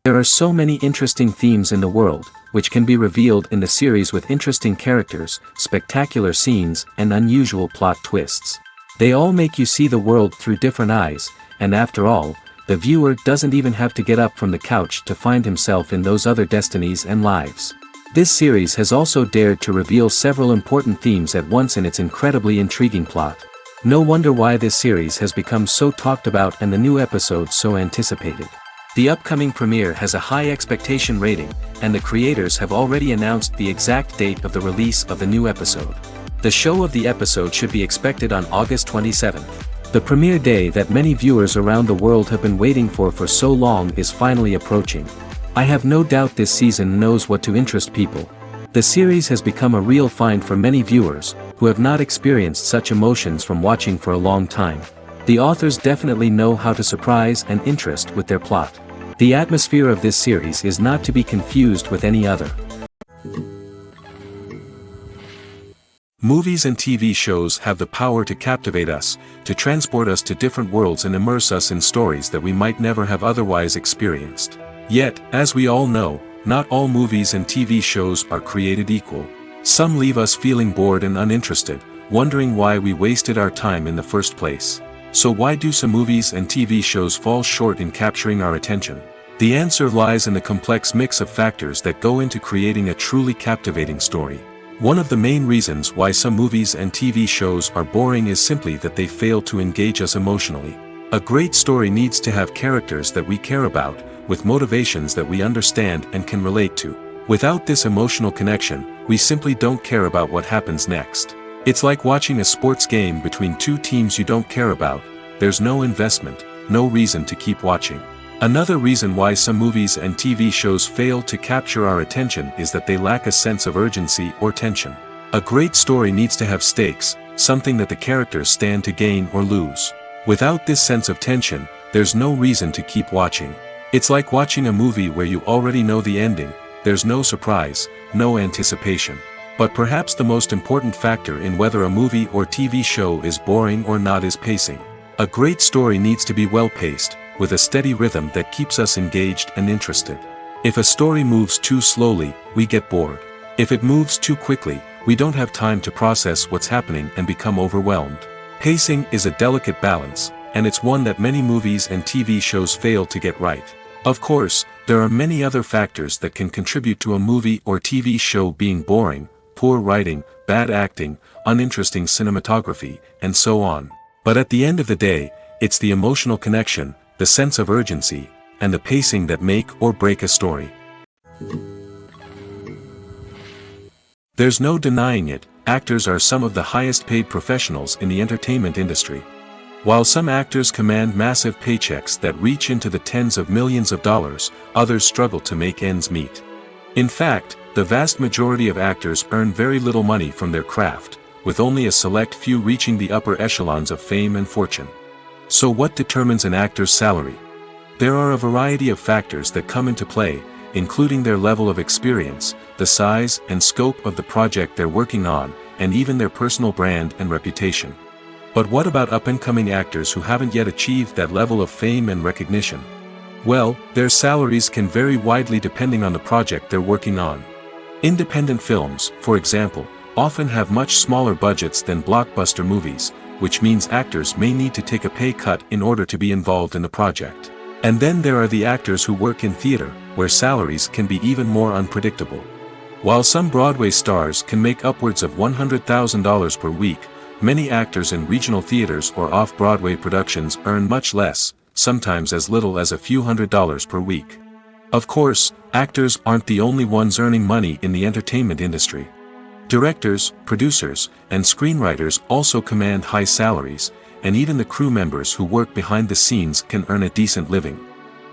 There are so many interesting themes in the world, which can be revealed in the series with interesting characters, spectacular scenes, and unusual plot twists. They all make you see the world through different eyes, and after all, the viewer doesn't even have to get up from the couch to find himself in those other destinies and lives. This series has also dared to reveal several important themes at once in its incredibly intriguing plot. No wonder why this series has become so talked about and the new episodes so anticipated. The upcoming premiere has a high expectation rating, and the creators have already announced the exact date of the release of the new episode. The show of the episode should be expected on August 27th. The premiere day that many viewers around the world have been waiting for so long is finally approaching. I have no doubt this season knows what to interest people. The series has become a real find for many viewers, who have not experienced such emotions from watching for a long time. The authors definitely know how to surprise and interest with their plot. The atmosphere of this series is not to be confused with any other. Movies and TV shows have the power to captivate us, to transport us to different worlds and immerse us in stories that we might never have otherwise experienced. Yet, as we all know, not all movies and TV shows are created equal. Some leave us feeling bored and uninterested, wondering why we wasted our time in the first place. So why do some movies and TV shows fall short in capturing our attention? The answer lies in the complex mix of factors that go into creating a truly captivating story. One of the main reasons why some movies and TV shows are boring is simply that they fail to engage us emotionally. A great story needs to have characters that we care about, with motivations that we understand and can relate to. Without this emotional connection, we simply don't care about what happens next. It's like watching a sports game between two teams you don't care about. There's no investment, no reason to keep watching. Another reason why some movies and TV shows fail to capture our attention is that they lack a sense of urgency or tension. A great story needs to have stakes, something that the characters stand to gain or lose. Without this sense of tension, there's no reason to keep watching. It's like watching a movie where you already know the ending. There's no surprise, no anticipation. But perhaps the most important factor in whether a movie or TV show is boring or not is pacing. A great story needs to be well-paced, with a steady rhythm that keeps us engaged and interested. If a story moves too slowly, we get bored. If it moves too quickly, we don't have time to process what's happening and become overwhelmed. Pacing is a delicate balance, and it's one that many movies and TV shows fail to get right. Of course, there are many other factors that can contribute to a movie or TV show being boring: poor writing, bad acting, uninteresting cinematography, and so on. But at the end of the day, it's the emotional connection, the sense of urgency, and the pacing that make or break a story. There's no denying it, actors are some of the highest paid professionals in the entertainment industry. While some actors command massive paychecks that reach into the tens of millions of dollars, others struggle to make ends meet. In fact, the vast majority of actors earn very little money from their craft, with only a select few reaching the upper echelons of fame and fortune. So what determines an actor's salary? There are a variety of factors that come into play, including their level of experience, the size and scope of the project they're working on, and even their personal brand and reputation. But what about up-and-coming actors who haven't yet achieved that level of fame and recognition? Well, their salaries can vary widely depending on the project they're working on. Independent films, for example, often have much smaller budgets than blockbuster movies, which means actors may need to take a pay cut in order to be involved in the project. And then there are the actors who work in theater, where salaries can be even more unpredictable. While some Broadway stars can make upwards of $100,000 per week, many actors in regional theaters or off-Broadway productions earn much less, sometimes as little as a few $100s per week. Of course, actors aren't the only ones earning money in the entertainment industry. Directors, producers, and screenwriters also command high salaries, and even the crew members who work behind the scenes can earn a decent living.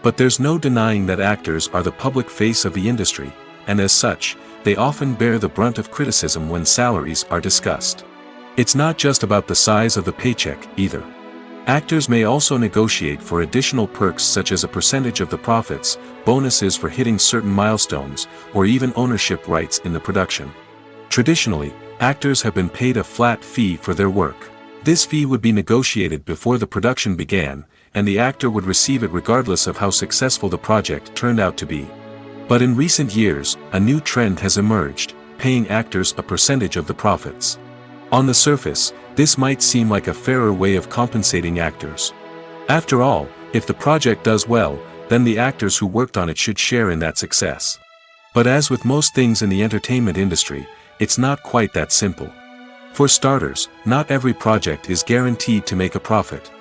But there's no denying that actors are the public face of the industry, and as such, they often bear the brunt of criticism when salaries are discussed. It's not just about the size of the paycheck, either. Actors may also negotiate for additional perks such as a percentage of the profits, bonuses for hitting certain milestones, or even ownership rights in the production. Traditionally, actors have been paid a flat fee for their work. This fee would be negotiated before the production began, and the actor would receive it regardless of how successful the project turned out to be. But in recent years, a new trend has emerged, paying actors a percentage of the profits. On the surface, this might seem like a fairer way of compensating actors. After all, if the project does well, then the actors who worked on it should share in that success. But as with most things in the entertainment industry, it's not quite that simple. For starters, not every project is guaranteed to make a profit.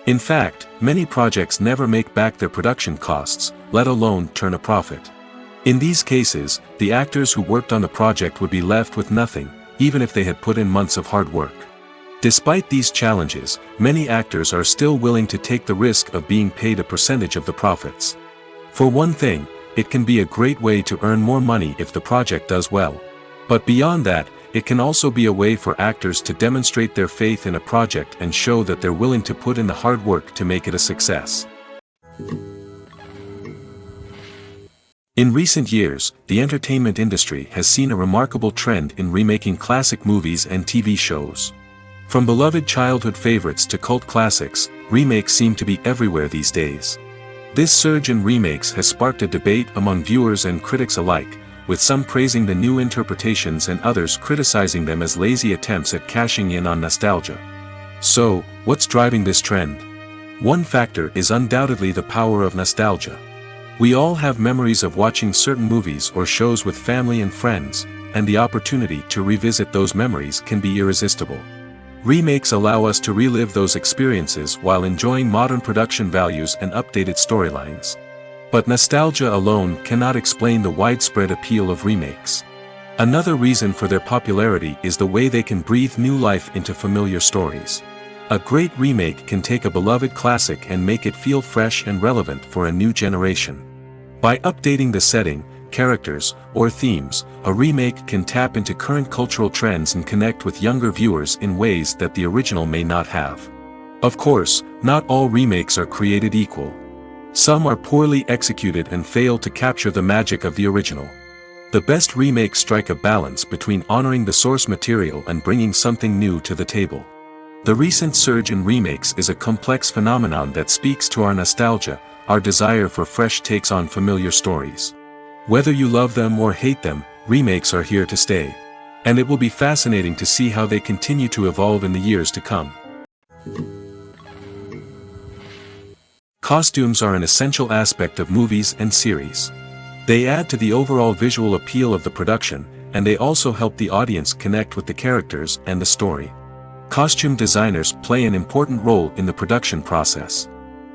In fact, many projects never make back their production costs, let alone turn a profit. In these cases, the actors who worked on the project would be left with nothing, even if they had put in months of hard work. Despite these challenges, many actors are still willing to take the risk of being paid a percentage of the profits. For one thing, it can be a great way to earn more money if the project does well. But beyond that, it can also be a way for actors to demonstrate their faith in a project and show that they're willing to put in the hard work to make it a success. In recent years, the entertainment industry has seen a remarkable trend in remaking classic movies and TV shows. From beloved childhood favorites to cult classics, remakes seem to be everywhere these days. This surge in remakes has sparked a debate among viewers and critics alike, with some praising the new interpretations and others criticizing them as lazy attempts at cashing in on nostalgia. So, what's driving this trend? One factor is undoubtedly the power of nostalgia. We all have memories of watching certain movies or shows with family and friends, and the opportunity to revisit those memories can be irresistible. Remakes allow us to relive those experiences while enjoying modern production values and updated storylines. But nostalgia alone cannot explain the widespread appeal of remakes. Another reason for their popularity is the way they can breathe new life into familiar stories. A great remake can take a beloved classic and make it feel fresh and relevant for a new generation. By updating the setting, characters, or themes, a remake can tap into current cultural trends and connect with younger viewers in ways that the original may not have. Of course, not all remakes are created equal. Some are poorly executed and fail to capture the magic of the original. The best remakes strike a balance between honoring the source material and bringing something new to the table. The recent surge in remakes is a complex phenomenon that speaks to our nostalgia, our desire for fresh takes on familiar stories. Whether you love them or hate them, remakes are here to stay. And it will be fascinating to see how they continue to evolve in the years to come. Costumes are an essential aspect of movies and series. They add to the overall visual appeal of the production, and they also help the audience connect with the characters and the story. Costume designers play an important role in the production process.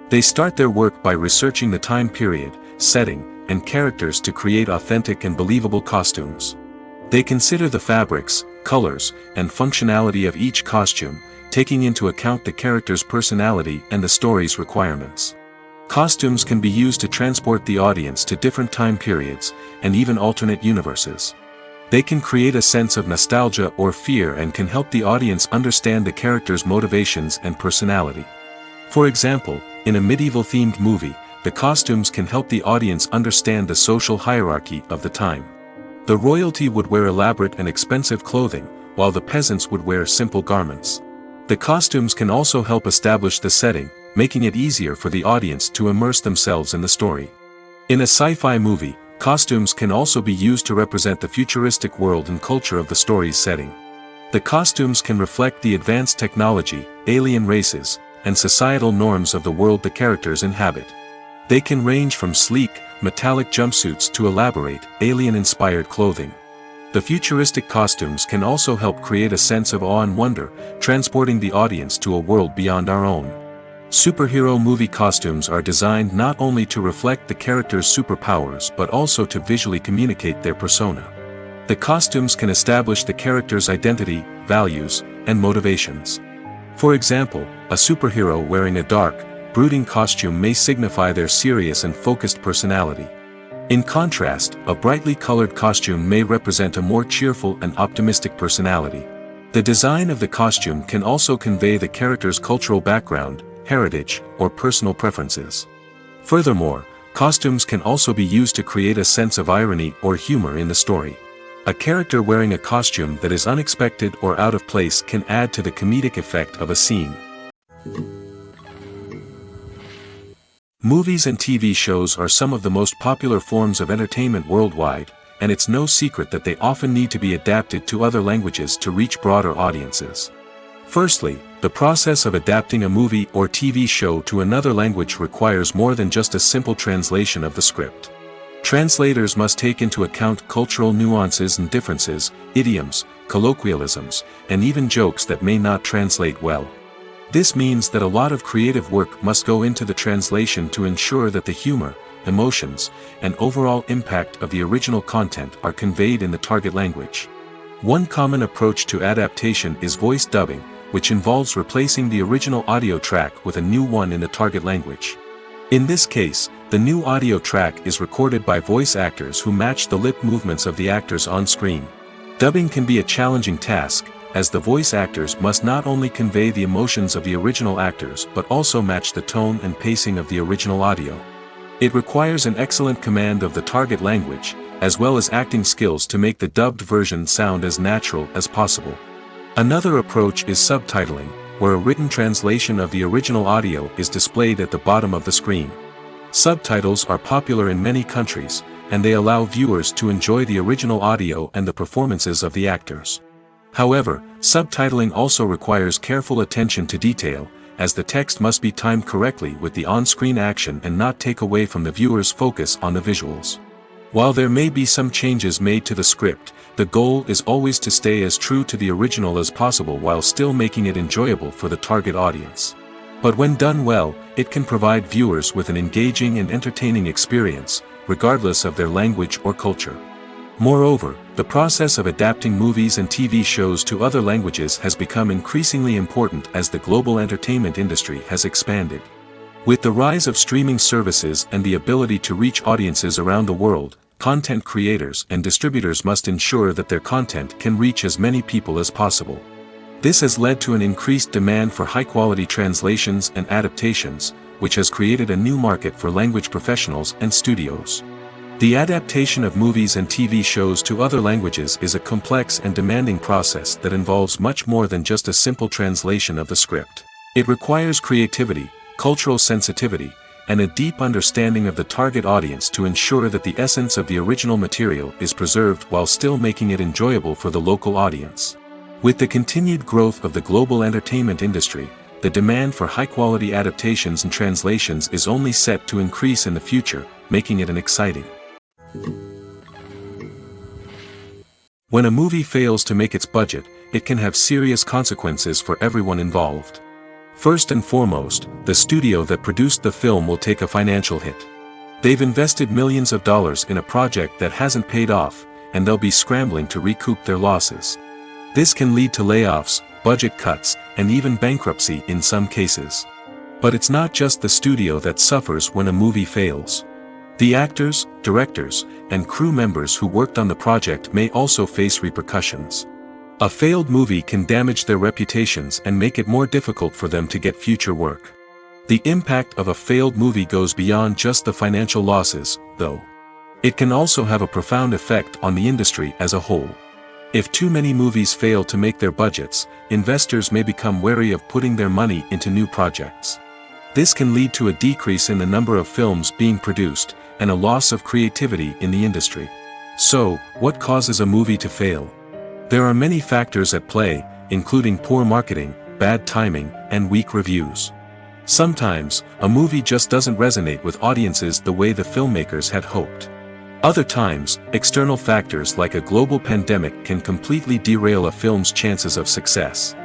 They start their work by researching the time period, setting, and characters to create authentic and believable costumes. They consider the fabrics, colors, and functionality of each costume, taking into account the character's personality and the story's requirements. Costumes can be used to transport the audience to different time periods, and even alternate universes. They can create a sense of nostalgia or fear and can help the audience understand the character's motivations and personality. For example, in a medieval-themed movie, the costumes can help the audience understand the social hierarchy of the time. The royalty would wear elaborate and expensive clothing, while the peasants would wear simple garments. The costumes can also help establish the setting, making it easier for the audience to immerse themselves in the story. In a sci-fi movie, costumes can also be used to represent the futuristic world and culture of the story's setting. The costumes can reflect the advanced technology, alien races, and societal norms of the world the characters inhabit. They can range from sleek, metallic jumpsuits to elaborate, alien-inspired clothing. The futuristic costumes can also help create a sense of awe and wonder, transporting the audience to a world beyond our own. Superhero movie costumes are designed not only to reflect the character's superpowers but also to visually communicate their persona. The costumes can establish the character's identity, values, and motivations. For example, a superhero wearing a dark, brooding costume may signify their serious and focused personality. In contrast, a brightly colored costume may represent a more cheerful and optimistic personality. The design of the costume can also convey the character's cultural background, heritage, or personal preferences. Furthermore, costumes can also be used to create a sense of irony or humor in the story. A character wearing a costume that is unexpected or out of place can add to the comedic effect of a scene. Movies and TV shows are some of the most popular forms of entertainment worldwide, and it's no secret that they often need to be adapted to other languages to reach broader audiences. Firstly, the process of adapting a movie or TV show to another language requires more than just a simple translation of the script. Translators must take into account cultural nuances and differences, idioms, colloquialisms, and even jokes that may not translate well. This means that a lot of creative work must go into the translation to ensure that the humor, emotions, and overall impact of the original content are conveyed in the target language. One common approach to adaptation is voice dubbing, which involves replacing the original audio track with a new one in the target language. In this case, the new audio track is recorded by voice actors who match the lip movements of the actors on screen. Dubbing can be a challenging task, as the voice actors must not only convey the emotions of the original actors but also match the tone and pacing of the original audio. It requires an excellent command of the target language, as well as acting skills to make the dubbed version sound as natural as possible. Another approach is subtitling, where a written translation of the original audio is displayed at the bottom of the screen. Subtitles are popular in many countries, and they allow viewers to enjoy the original audio and the performances of the actors. However, subtitling also requires careful attention to detail, as the text must be timed correctly with the on-screen action and not take away from the viewer's focus on the visuals. While there may be some changes made to the script, the goal is always to stay as true to the original as possible while still making it enjoyable for the target audience. But when done well, it can provide viewers with an engaging and entertaining experience, regardless of their language or culture. Moreover, the process of adapting movies and TV shows to other languages has become increasingly important as the global entertainment industry has expanded. With the rise of streaming services and the ability to reach audiences around the world, content creators and distributors must ensure that their content can reach as many people as possible. This has led to an increased demand for high-quality translations and adaptations, which has created a new market for language professionals and studios. The adaptation of movies and TV shows to other languages is a complex and demanding process that involves much more than just a simple translation of the script. It requires creativity, cultural sensitivity, and a deep understanding of the target audience to ensure that the essence of the original material is preserved while still making it enjoyable for the local audience. With the continued growth of the global entertainment industry, the demand for high-quality adaptations and translations is only set to increase in the future, making it exciting. When a movie fails to make its budget, it can have serious consequences for everyone involved. First and foremost, the studio that produced the film will take a financial hit. They've invested millions of dollars in a project that hasn't paid off, and they'll be scrambling to recoup their losses. This can lead to layoffs, budget cuts, and even bankruptcy in some cases. But it's not just the studio that suffers when a movie fails. The actors, directors, and crew members who worked on the project may also face repercussions. A failed movie can damage their reputations and make it more difficult for them to get future work. The impact of a failed movie goes beyond just the financial losses, though. It can also have a profound effect on the industry as a whole. If too many movies fail to make their budgets, investors may become wary of putting their money into new projects. This can lead to a decrease in the number of films being produced, and a loss of creativity in the industry. So, what causes a movie to fail? There are many factors at play, including poor marketing, bad timing, and weak reviews. Sometimes, a movie just doesn't resonate with audiences the way the filmmakers had hoped. Other times, external factors like a global pandemic can completely derail a film's chances of success.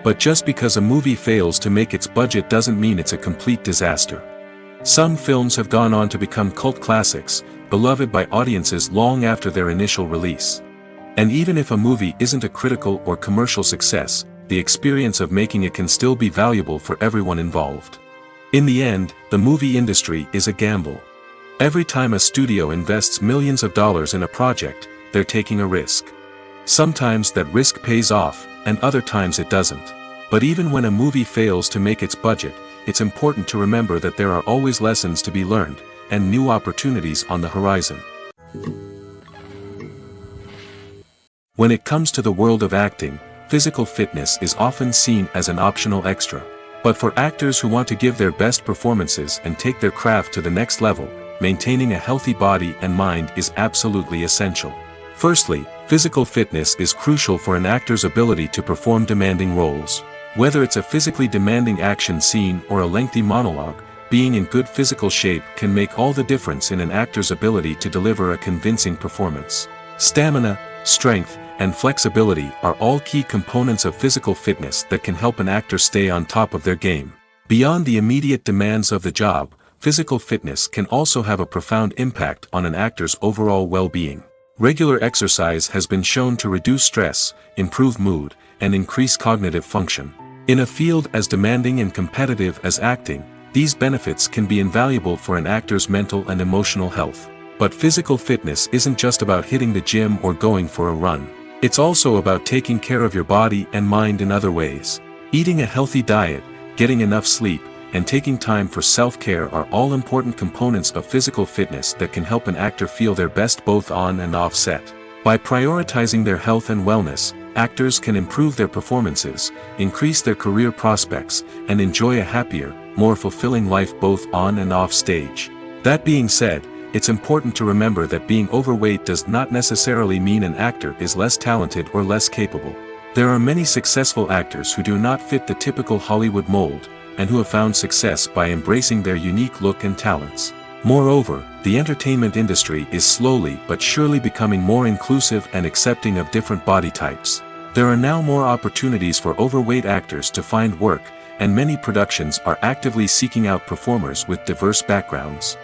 But just because a movie fails to make its budget doesn't mean it's a complete disaster. Some films have gone on to become cult classics, beloved by audiences long after their initial release. And even if a movie isn't a critical or commercial success, the experience of making it can still be valuable for everyone involved. In the end, the movie industry is a gamble. Every time a studio invests millions of dollars in a project, they're taking a risk. Sometimes that risk pays off, and other times it doesn't. But even when a movie fails to make its budget, it's important to remember that there are always lessons to be learned, and new opportunities on the horizon. When it comes to the world of acting, physical fitness is often seen as an optional extra. But for actors who want to give their best performances and take their craft to the next level, maintaining a healthy body and mind is absolutely essential. Firstly, physical fitness is crucial for an actor's ability to perform demanding roles. Whether it's a physically demanding action scene or a lengthy monologue, being in good physical shape can make all the difference in an actor's ability to deliver a convincing performance. Stamina, strength, and flexibility are all key components of physical fitness that can help an actor stay on top of their game. Beyond the immediate demands of the job, physical fitness can also have a profound impact on an actor's overall well-being. Regular exercise has been shown to reduce stress, improve mood, and increase cognitive function. In a field as demanding and competitive as acting, these benefits can be invaluable for an actor's mental and emotional health. But physical fitness isn't just about hitting the gym or going for a run. It's also about taking care of your body and mind in other ways. Eating a healthy diet, getting enough sleep, and taking time for self-care are all important components of physical fitness that can help an actor feel their best both on and off set. By prioritizing their health and wellness, actors can improve their performances, increase their career prospects, and enjoy a happier, more fulfilling life both on and off stage. That being said, it's important to remember that being overweight does not necessarily mean an actor is less talented or less capable. There are many successful actors who do not fit the typical Hollywood mold, and who have found success by embracing their unique look and talents. Moreover, the entertainment industry is slowly but surely becoming more inclusive and accepting of different body types. There are now more opportunities for overweight actors to find work, and many productions are actively seeking out performers with diverse backgrounds.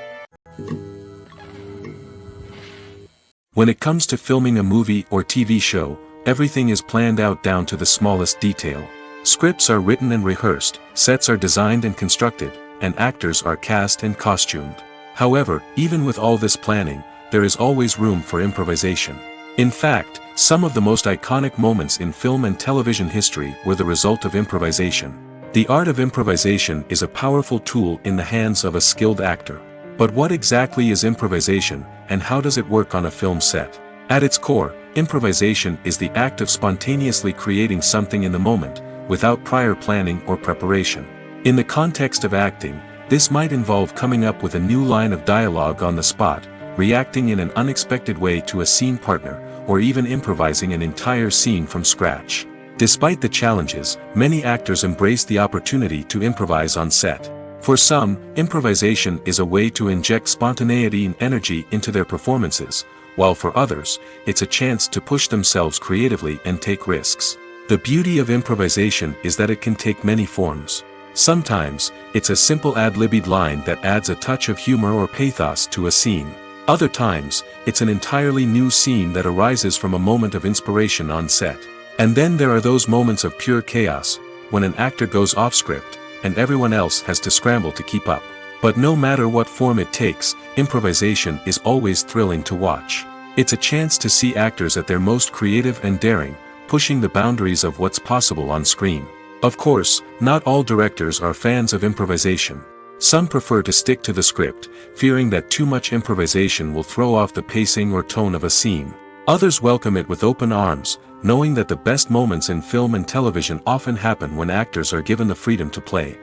When it comes to filming a movie or TV show, everything is planned out down to the smallest detail. Scripts are written and rehearsed, sets are designed and constructed, and actors are cast and costumed. However, even with all this planning, there is always room for improvisation. In fact, some of the most iconic moments in film and television history were the result of improvisation. The art of improvisation is a powerful tool in the hands of a skilled actor. But what exactly is improvisation, and how does it work on a film set? At its core, improvisation is the act of spontaneously creating something in the moment, without prior planning or preparation. In the context of acting, this might involve coming up with a new line of dialogue on the spot, reacting in an unexpected way to a scene partner, or even improvising an entire scene from scratch. Despite the challenges, many actors embrace the opportunity to improvise on set. For some, improvisation is a way to inject spontaneity and energy into their performances, while for others, it's a chance to push themselves creatively and take risks. The beauty of improvisation is that it can take many forms. Sometimes, it's a simple ad-libbed line that adds a touch of humor or pathos to a scene. Other times, it's an entirely new scene that arises from a moment of inspiration on set. And then there are those moments of pure chaos, when an actor goes off script, and everyone else has to scramble to keep up. But no matter what form it takes, improvisation is always thrilling to watch. It's a chance to see actors at their most creative and daring, pushing the boundaries of what's possible on screen. Of course, not all directors are fans of improvisation. Some prefer to stick to the script, fearing that too much improvisation will throw off the pacing or tone of a scene. Others welcome it with open arms, knowing that the best moments in film and television often happen when actors are given the freedom to play.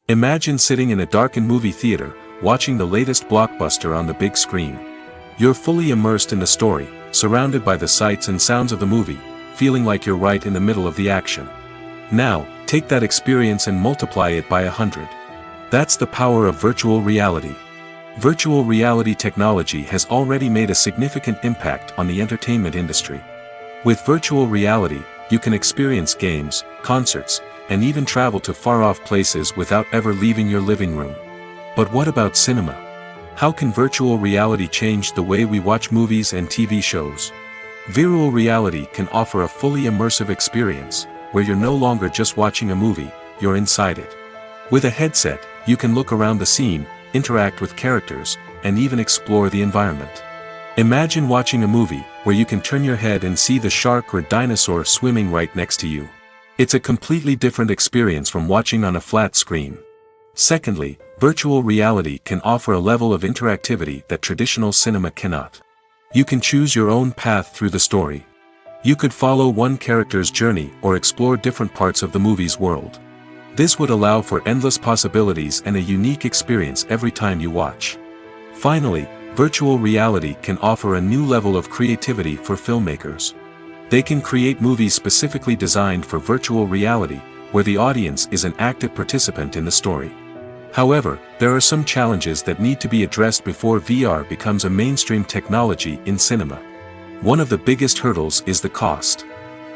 Imagine sitting in a darkened movie theater, watching the latest blockbuster on the big screen. You're fully immersed in the story, surrounded by the sights and sounds of the movie, feeling like you're right in the middle of the action. Now, Take that experience and multiply it by 100. That's the power of virtual reality. Virtual reality technology has already made a significant impact on the entertainment industry. With virtual reality, you can experience games, concerts, and even travel to far-off places without ever leaving your living room. But what about cinema? How can virtual reality change the way we watch movies and TV shows? Virtual reality can offer a fully immersive experience, where you're no longer just watching a movie, you're inside it. With a headset, you can look around the scene, interact with characters, and even explore the environment. Imagine watching a movie, where you can turn your head and see the shark or dinosaur swimming right next to you. It's a completely different experience from watching on a flat screen. Secondly, virtual reality can offer a level of interactivity that traditional cinema cannot. You can choose your own path through the story. You could follow one character's journey or explore different parts of the movie's world. This would allow for endless possibilities and a unique experience every time you watch. Finally, virtual reality can offer a new level of creativity for filmmakers. They can create movies specifically designed for virtual reality, where the audience is an active participant in the story. However, there are some challenges that need to be addressed before VR becomes a mainstream technology in cinema. One of the biggest hurdles is the cost.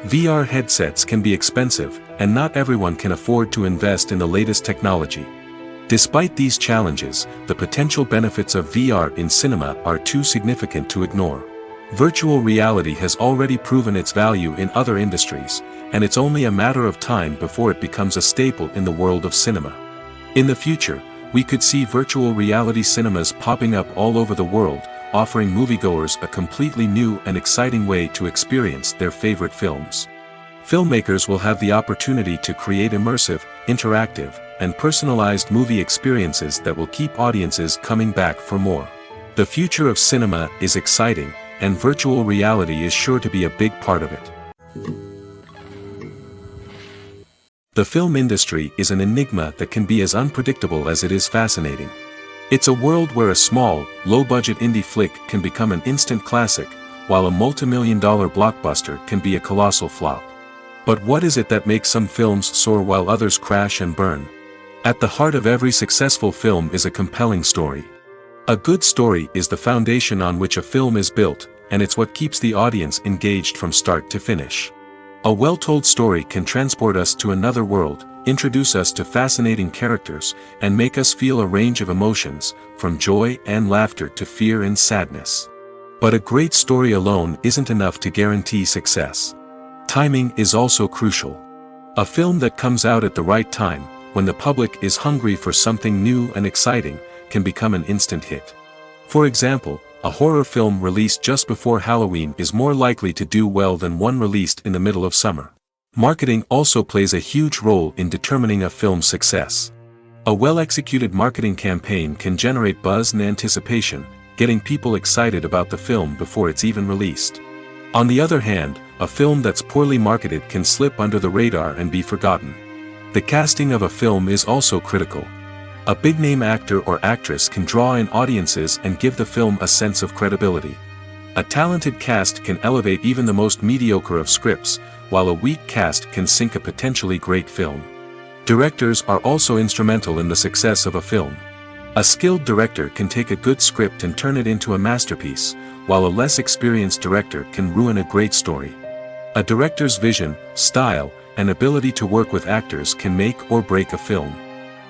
VR headsets can be expensive, and not everyone can afford to invest in the latest technology. Despite these challenges, the potential benefits of VR in cinema are too significant to ignore. Virtual reality has already proven its value in other industries, and it's only a matter of time before it becomes a staple in the world of cinema. In the future, we could see virtual reality cinemas popping up all over the world, offering moviegoers a completely new and exciting way to experience their favorite films. Filmmakers will have the opportunity to create immersive, interactive, and personalized movie experiences that will keep audiences coming back for more. The future of cinema is exciting, and virtual reality is sure to be a big part of it. The film industry is an enigma that can be as unpredictable as it is fascinating. It's a world where a small, low-budget indie flick can become an instant classic, while a multi-million-dollar blockbuster can be a colossal flop. But what is it that makes some films soar while others crash and burn? At the heart of every successful film is a compelling story. A good story is the foundation on which a film is built, and it's what keeps the audience engaged from start to finish. A well-told story can transport us to another world, introduce us to fascinating characters, and make us feel a range of emotions, from joy and laughter to fear and sadness. But a great story alone isn't enough to guarantee success. Timing is also crucial. A film that comes out at the right time, when the public is hungry for something new and exciting, can become an instant hit. For example, a horror film released just before Halloween is more likely to do well than one released in the middle of summer. Marketing also plays a huge role in determining a film's success. A well-executed marketing campaign can generate buzz and anticipation, getting people excited about the film before it's even released. On the other hand, a film that's poorly marketed can slip under the radar and be forgotten. The casting of a film is also critical. A big-name actor or actress can draw in audiences and give the film a sense of credibility. A talented cast can elevate even the most mediocre of scripts, while a weak cast can sink a potentially great film. Directors are also instrumental in the success of a film. A skilled director can take a good script and turn it into a masterpiece, while a less experienced director can ruin a great story. A director's vision, style, and ability to work with actors can make or break a film.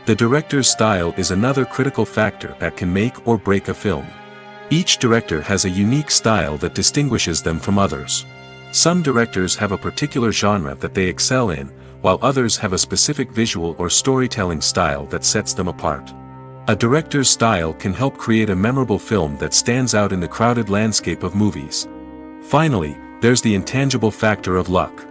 The director's style is another critical factor that can make or break a film. Each director has a unique style that distinguishes them from others. Some directors have a particular genre that they excel in, while others have a specific visual or storytelling style that sets them apart. A director's style can help create a memorable film that stands out in the crowded landscape of movies. Finally, there's the intangible factor of luck.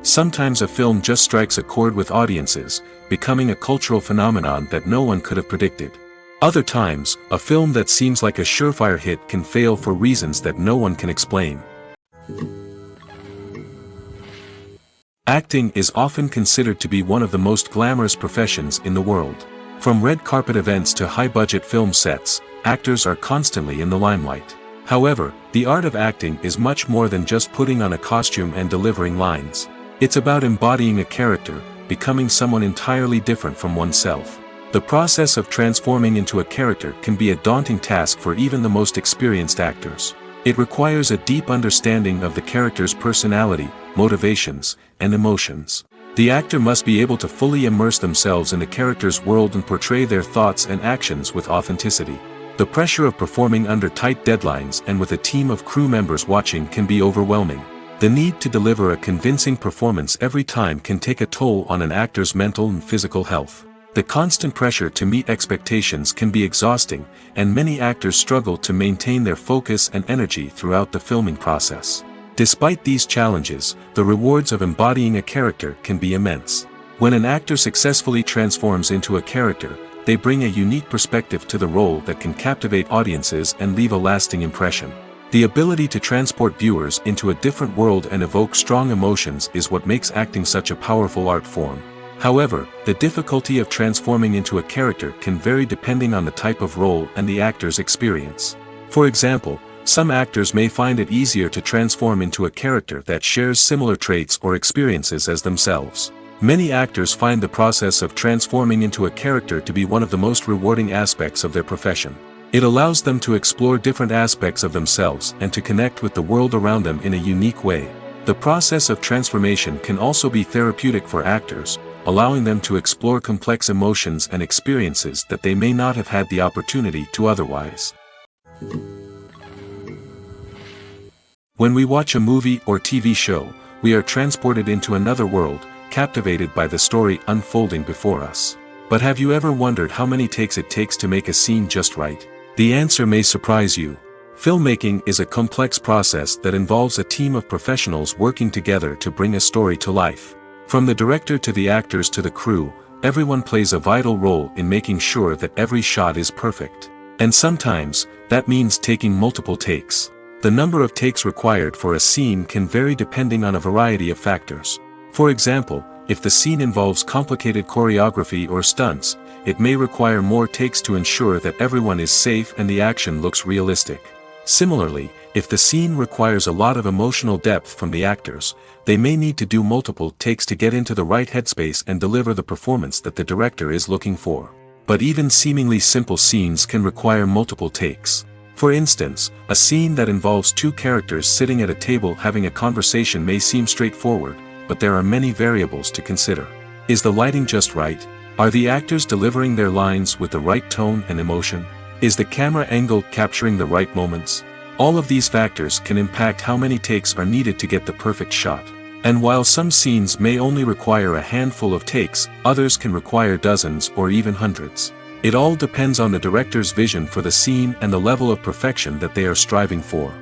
Sometimes a film just strikes a chord with audiences, becoming a cultural phenomenon that no one could have predicted. Other times, a film that seems like a surefire hit can fail for reasons that no one can explain. Acting is often considered to be one of the most glamorous professions in the world. From red carpet events to high-budget film sets, actors are constantly in the limelight. However, the art of acting is much more than just putting on a costume and delivering lines. It's about embodying a character, becoming someone entirely different from oneself. The process of transforming into a character can be a daunting task for even the most experienced actors. It requires a deep understanding of the character's personality, motivations, and emotions. The actor must be able to fully immerse themselves in the character's world and portray their thoughts and actions with authenticity. The pressure of performing under tight deadlines and with a team of crew members watching can be overwhelming. The need to deliver a convincing performance every time can take a toll on an actor's mental and physical health. The constant pressure to meet expectations can be exhausting, and many actors struggle to maintain their focus and energy throughout the filming process. Despite these challenges, the rewards of embodying a character can be immense. When an actor successfully transforms into a character, they bring a unique perspective to the role that can captivate audiences and leave a lasting impression. The ability to transport viewers into a different world and evoke strong emotions is what makes acting such a powerful art form. However, the difficulty of transforming into a character can vary depending on the type of role and the actor's experience. For example, some actors may find it easier to transform into a character that shares similar traits or experiences as themselves. Many actors find the process of transforming into a character to be one of the most rewarding aspects of their profession. It allows them to explore different aspects of themselves and to connect with the world around them in a unique way. The process of transformation can also be therapeutic for actors, allowing them to explore complex emotions and experiences that they may not have had the opportunity to otherwise. When we watch a movie or TV show, we are transported into another world, captivated by the story unfolding before us. But have you ever wondered how many takes it takes to make a scene just right? The answer may surprise you. Filmmaking is a complex process that involves a team of professionals working together to bring a story to life. From the director to the actors to the crew, everyone plays a vital role in making sure that every shot is perfect. And sometimes, that means taking multiple takes. The number of takes required for a scene can vary depending on a variety of factors. For example, if the scene involves complicated choreography or stunts, it may require more takes to ensure that everyone is safe and the action looks realistic. Similarly, if the scene requires a lot of emotional depth from the actors, they may need to do multiple takes to get into the right headspace and deliver the performance that the director is looking for. But even seemingly simple scenes can require multiple takes. For instance, a scene that involves two characters sitting at a table having a conversation may seem straightforward, but there are many variables to consider. Is the lighting just right? Are the actors delivering their lines with the right tone and emotion? Is the camera angle capturing the right moments? All of these factors can impact how many takes are needed to get the perfect shot. And while some scenes may only require a handful of takes, others can require dozens or even hundreds. It all depends on the director's vision for the scene and the level of perfection that they are striving for.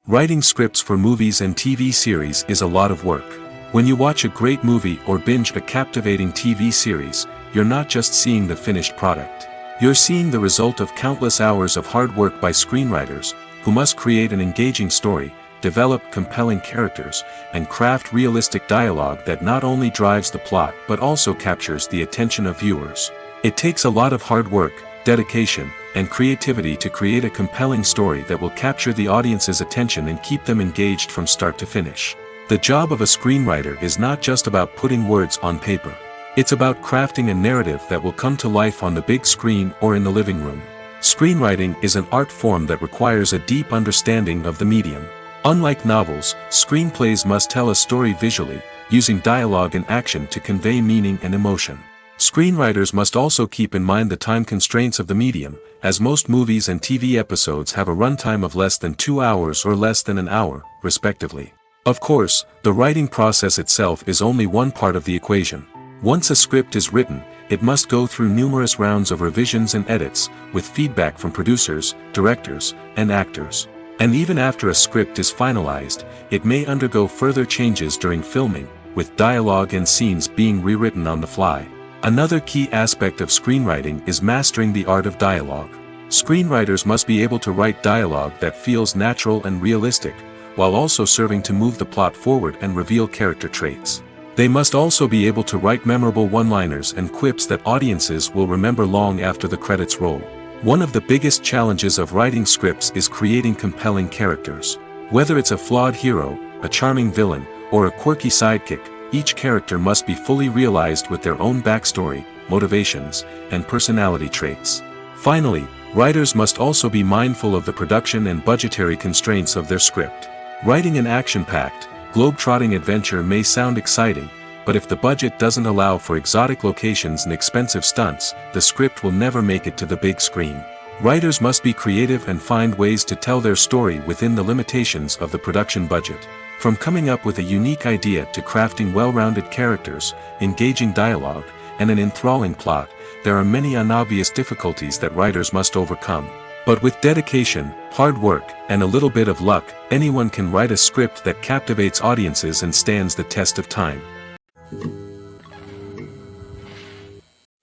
Writing scripts for movies and TV series is a lot of work. When you watch a great movie or binge a captivating TV series, you're not just seeing the finished product. You're seeing the result of countless hours of hard work by screenwriters, who must create an engaging story, develop compelling characters, and craft realistic dialogue that not only drives the plot but also captures the attention of viewers. It takes a lot of hard work, dedication, and creativity to create a compelling story that will capture the audience's attention and keep them engaged from start to finish. The job of a screenwriter is not just about putting words on paper. It's about crafting a narrative that will come to life on the big screen or in the living room. Screenwriting is an art form that requires a deep understanding of the medium. Unlike novels, screenplays must tell a story visually, using dialogue and action to convey meaning and emotion. Screenwriters must also keep in mind the time constraints of the medium, as most movies and TV episodes have a runtime of less than 2 hours or less than an hour, respectively. Of course, the writing process itself is only one part of the equation. Once a script is written, it must go through numerous rounds of revisions and edits, with feedback from producers, directors, and actors. And even after a script is finalized, it may undergo further changes during filming, with dialogue and scenes being rewritten on the fly. Another key aspect of screenwriting is mastering the art of dialogue. Screenwriters must be able to write dialogue that feels natural and realistic, while also serving to move the plot forward and reveal character traits. They must also be able to write memorable one-liners and quips that audiences will remember long after the credits roll. One of the biggest challenges of writing scripts is creating compelling characters. Whether it's a flawed hero, a charming villain, or a quirky sidekick, each character must be fully realized with their own backstory, motivations, and personality traits. Finally, writers must also be mindful of the production and budgetary constraints of their script. Writing an action-packed, globe-trotting adventure may sound exciting, but if the budget doesn't allow for exotic locations and expensive stunts, the script will never make it to the big screen. Writers must be creative and find ways to tell their story within the limitations of the production budget. From coming up with a unique idea to crafting well-rounded characters, engaging dialogue, and an enthralling plot, there are many unobvious difficulties that writers must overcome. But with dedication, hard work, and a little bit of luck, anyone can write a script that captivates audiences and stands the test of time.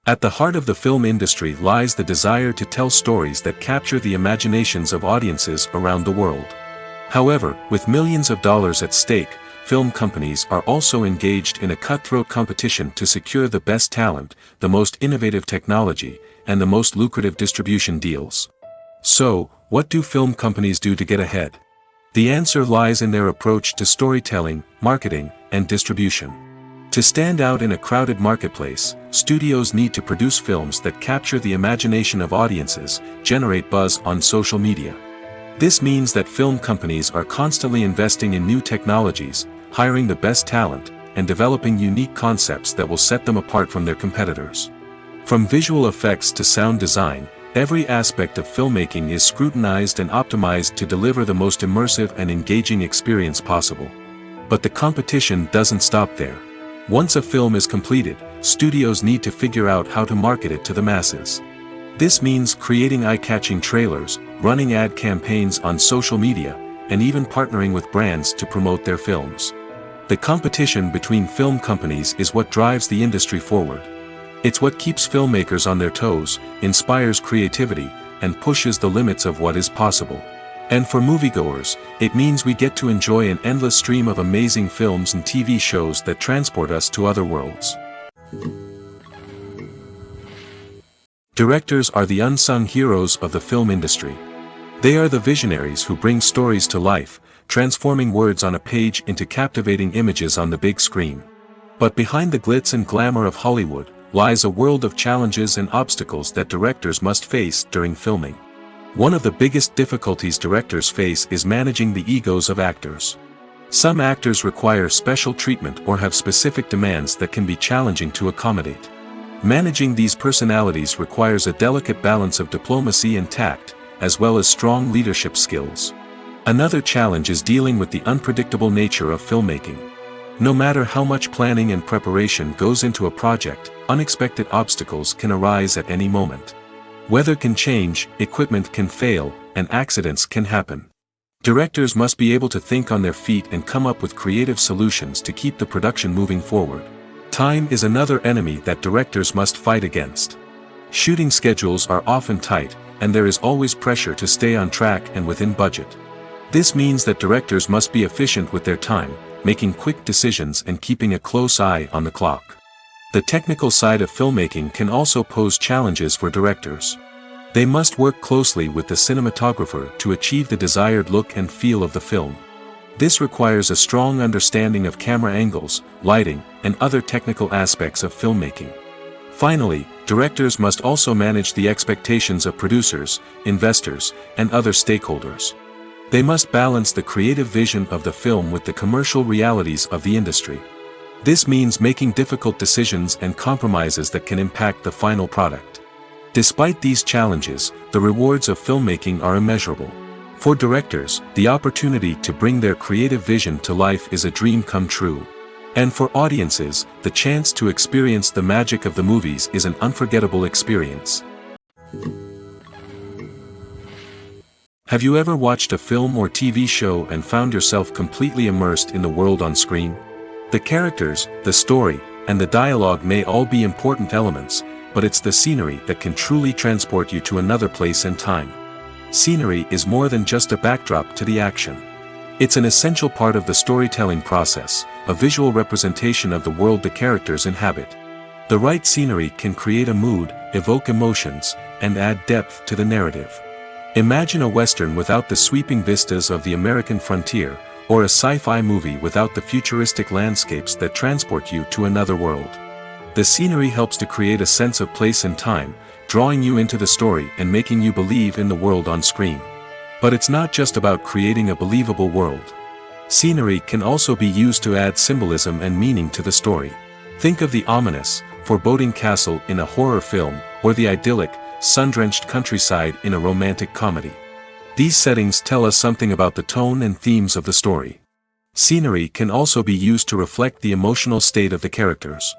At the heart of the film industry lies the desire to tell stories that capture the imaginations of audiences around the world. However, with millions of dollars at stake, film companies are also engaged in a cutthroat competition to secure the best talent, the most innovative technology, and the most lucrative distribution deals. So, what do film companies do to get ahead? The answer lies in their approach to storytelling, marketing, and distribution. To stand out in a crowded marketplace, studios need to produce films that capture the imagination of audiences, generate buzz on social media. This means that film companies are constantly investing in new technologies, hiring the best talent, and developing unique concepts that will set them apart from their competitors. From visual effects to sound design, every aspect of filmmaking is scrutinized and optimized to deliver the most immersive and engaging experience possible. But the competition doesn't stop there. Once a film is completed, studios need to figure out how to market it to the masses. This means creating eye-catching trailers, running ad campaigns on social media, and even partnering with brands to promote their films. The competition between film companies is what drives the industry forward. It's what keeps filmmakers on their toes, inspires creativity, and pushes the limits of what is possible. And for moviegoers, it means we get to enjoy an endless stream of amazing films and TV shows that transport us to other worlds. Directors are the unsung heroes of the film industry. They are the visionaries who bring stories to life, transforming words on a page into captivating images on the big screen. But behind the glitz and glamour of Hollywood lies a world of challenges and obstacles that directors must face during filming. One of the biggest difficulties directors face is managing the egos of actors. Some actors require special treatment or have specific demands that can be challenging to accommodate. Managing these personalities requires a delicate balance of diplomacy and tact, as well as strong leadership skills. Another challenge is dealing with the unpredictable nature of filmmaking. No matter how much planning and preparation goes into a project, unexpected obstacles can arise at any moment. Weather can change, equipment can fail, and accidents can happen. Directors must be able to think on their feet and come up with creative solutions to keep the production moving forward. Time is another enemy that directors must fight against. Shooting schedules are often tight, and there is always pressure to stay on track and within budget. This means that directors must be efficient with their time, making quick decisions and keeping a close eye on the clock. The technical side of filmmaking can also pose challenges for directors. They must work closely with the cinematographer to achieve the desired look and feel of the film. This requires a strong understanding of camera angles, lighting, and other technical aspects of filmmaking. Finally, directors must also manage the expectations of producers, investors, and other stakeholders. They must balance the creative vision of the film with the commercial realities of the industry. This means making difficult decisions and compromises that can impact the final product. Despite these challenges, the rewards of filmmaking are immeasurable. For directors, the opportunity to bring their creative vision to life is a dream come true. And for audiences, the chance to experience the magic of the movies is an unforgettable experience. Have you ever watched a film or TV show and found yourself completely immersed in the world on screen? The characters, the story, and the dialogue may all be important elements, but it's the scenery that can truly transport you to another place and time. Scenery is more than just a backdrop to the action. It's an essential part of the storytelling process, a visual representation of the world the characters inhabit. The right scenery can create a mood, evoke emotions, and add depth to the narrative. Imagine a Western without the sweeping vistas of the American frontier, or a sci-fi movie without the futuristic landscapes that transport you to another world. The scenery helps to create a sense of place and time, drawing you into the story and making you believe in the world on screen. But it's not just about creating a believable world. Scenery can also be used to add symbolism and meaning to the story. Think of the ominous, foreboding castle in a horror film, or the idyllic, sun-drenched countryside in a romantic comedy. These settings tell us something about the tone and themes of the story. Scenery can also be used to reflect the emotional state of the characters.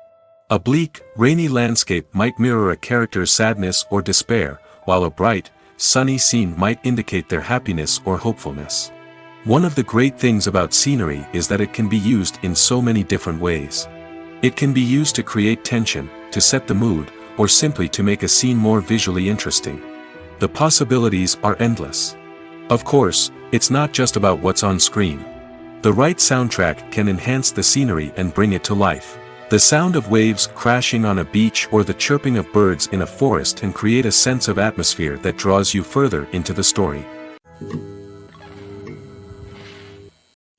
A bleak, rainy landscape might mirror a character's sadness or despair, while a bright, sunny scene might indicate their happiness or hopefulness. One of the great things about scenery is that it can be used in so many different ways. It can be used to create tension, to set the mood, or simply to make a scene more visually interesting. The possibilities are endless. Of course, it's not just about what's on screen. The right soundtrack can enhance the scenery and bring it to life. The sound of waves crashing on a beach or the chirping of birds in a forest can create a sense of atmosphere that draws you further into the story.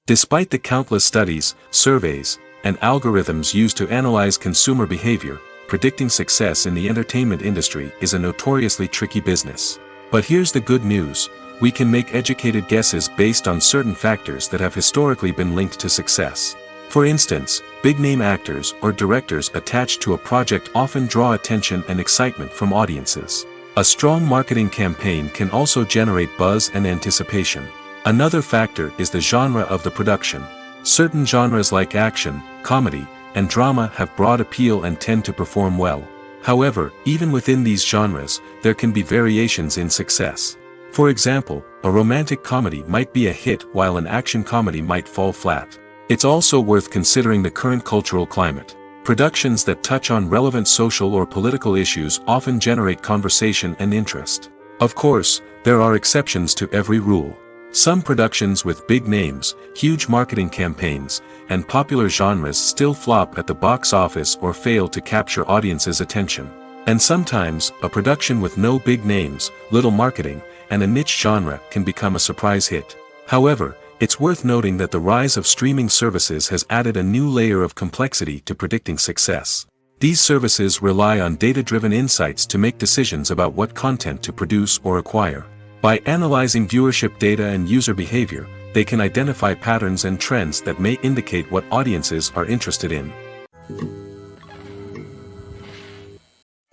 Despite the countless studies, surveys, and algorithms used to analyze consumer behavior, predicting success in the entertainment industry is a notoriously tricky business. But here's the good news: we can make educated guesses based on certain factors that have historically been linked to success. For instance, big-name actors or directors attached to a project often draw attention and excitement from audiences. A strong marketing campaign can also generate buzz and anticipation. Another factor is the genre of the production. Certain genres like action, comedy, and drama have broad appeal and tend to perform well. However, even within these genres, there can be variations in success. For example, a romantic comedy might be a hit while an action comedy might fall flat. It's also worth considering the current cultural climate. Productions that touch on relevant social or political issues often generate conversation and interest. Of course, there are exceptions to every rule. Some productions with big names, huge marketing campaigns, and popular genres still flop at the box office or fail to capture audiences' attention. And sometimes, a production with no big names, little marketing, and a niche genre can become a surprise hit. However, it's worth noting that the rise of streaming services has added a new layer of complexity to predicting success. These services rely on data-driven insights to make decisions about what content to produce or acquire. By analyzing viewership data and user behavior, they can identify patterns and trends that may indicate what audiences are interested in.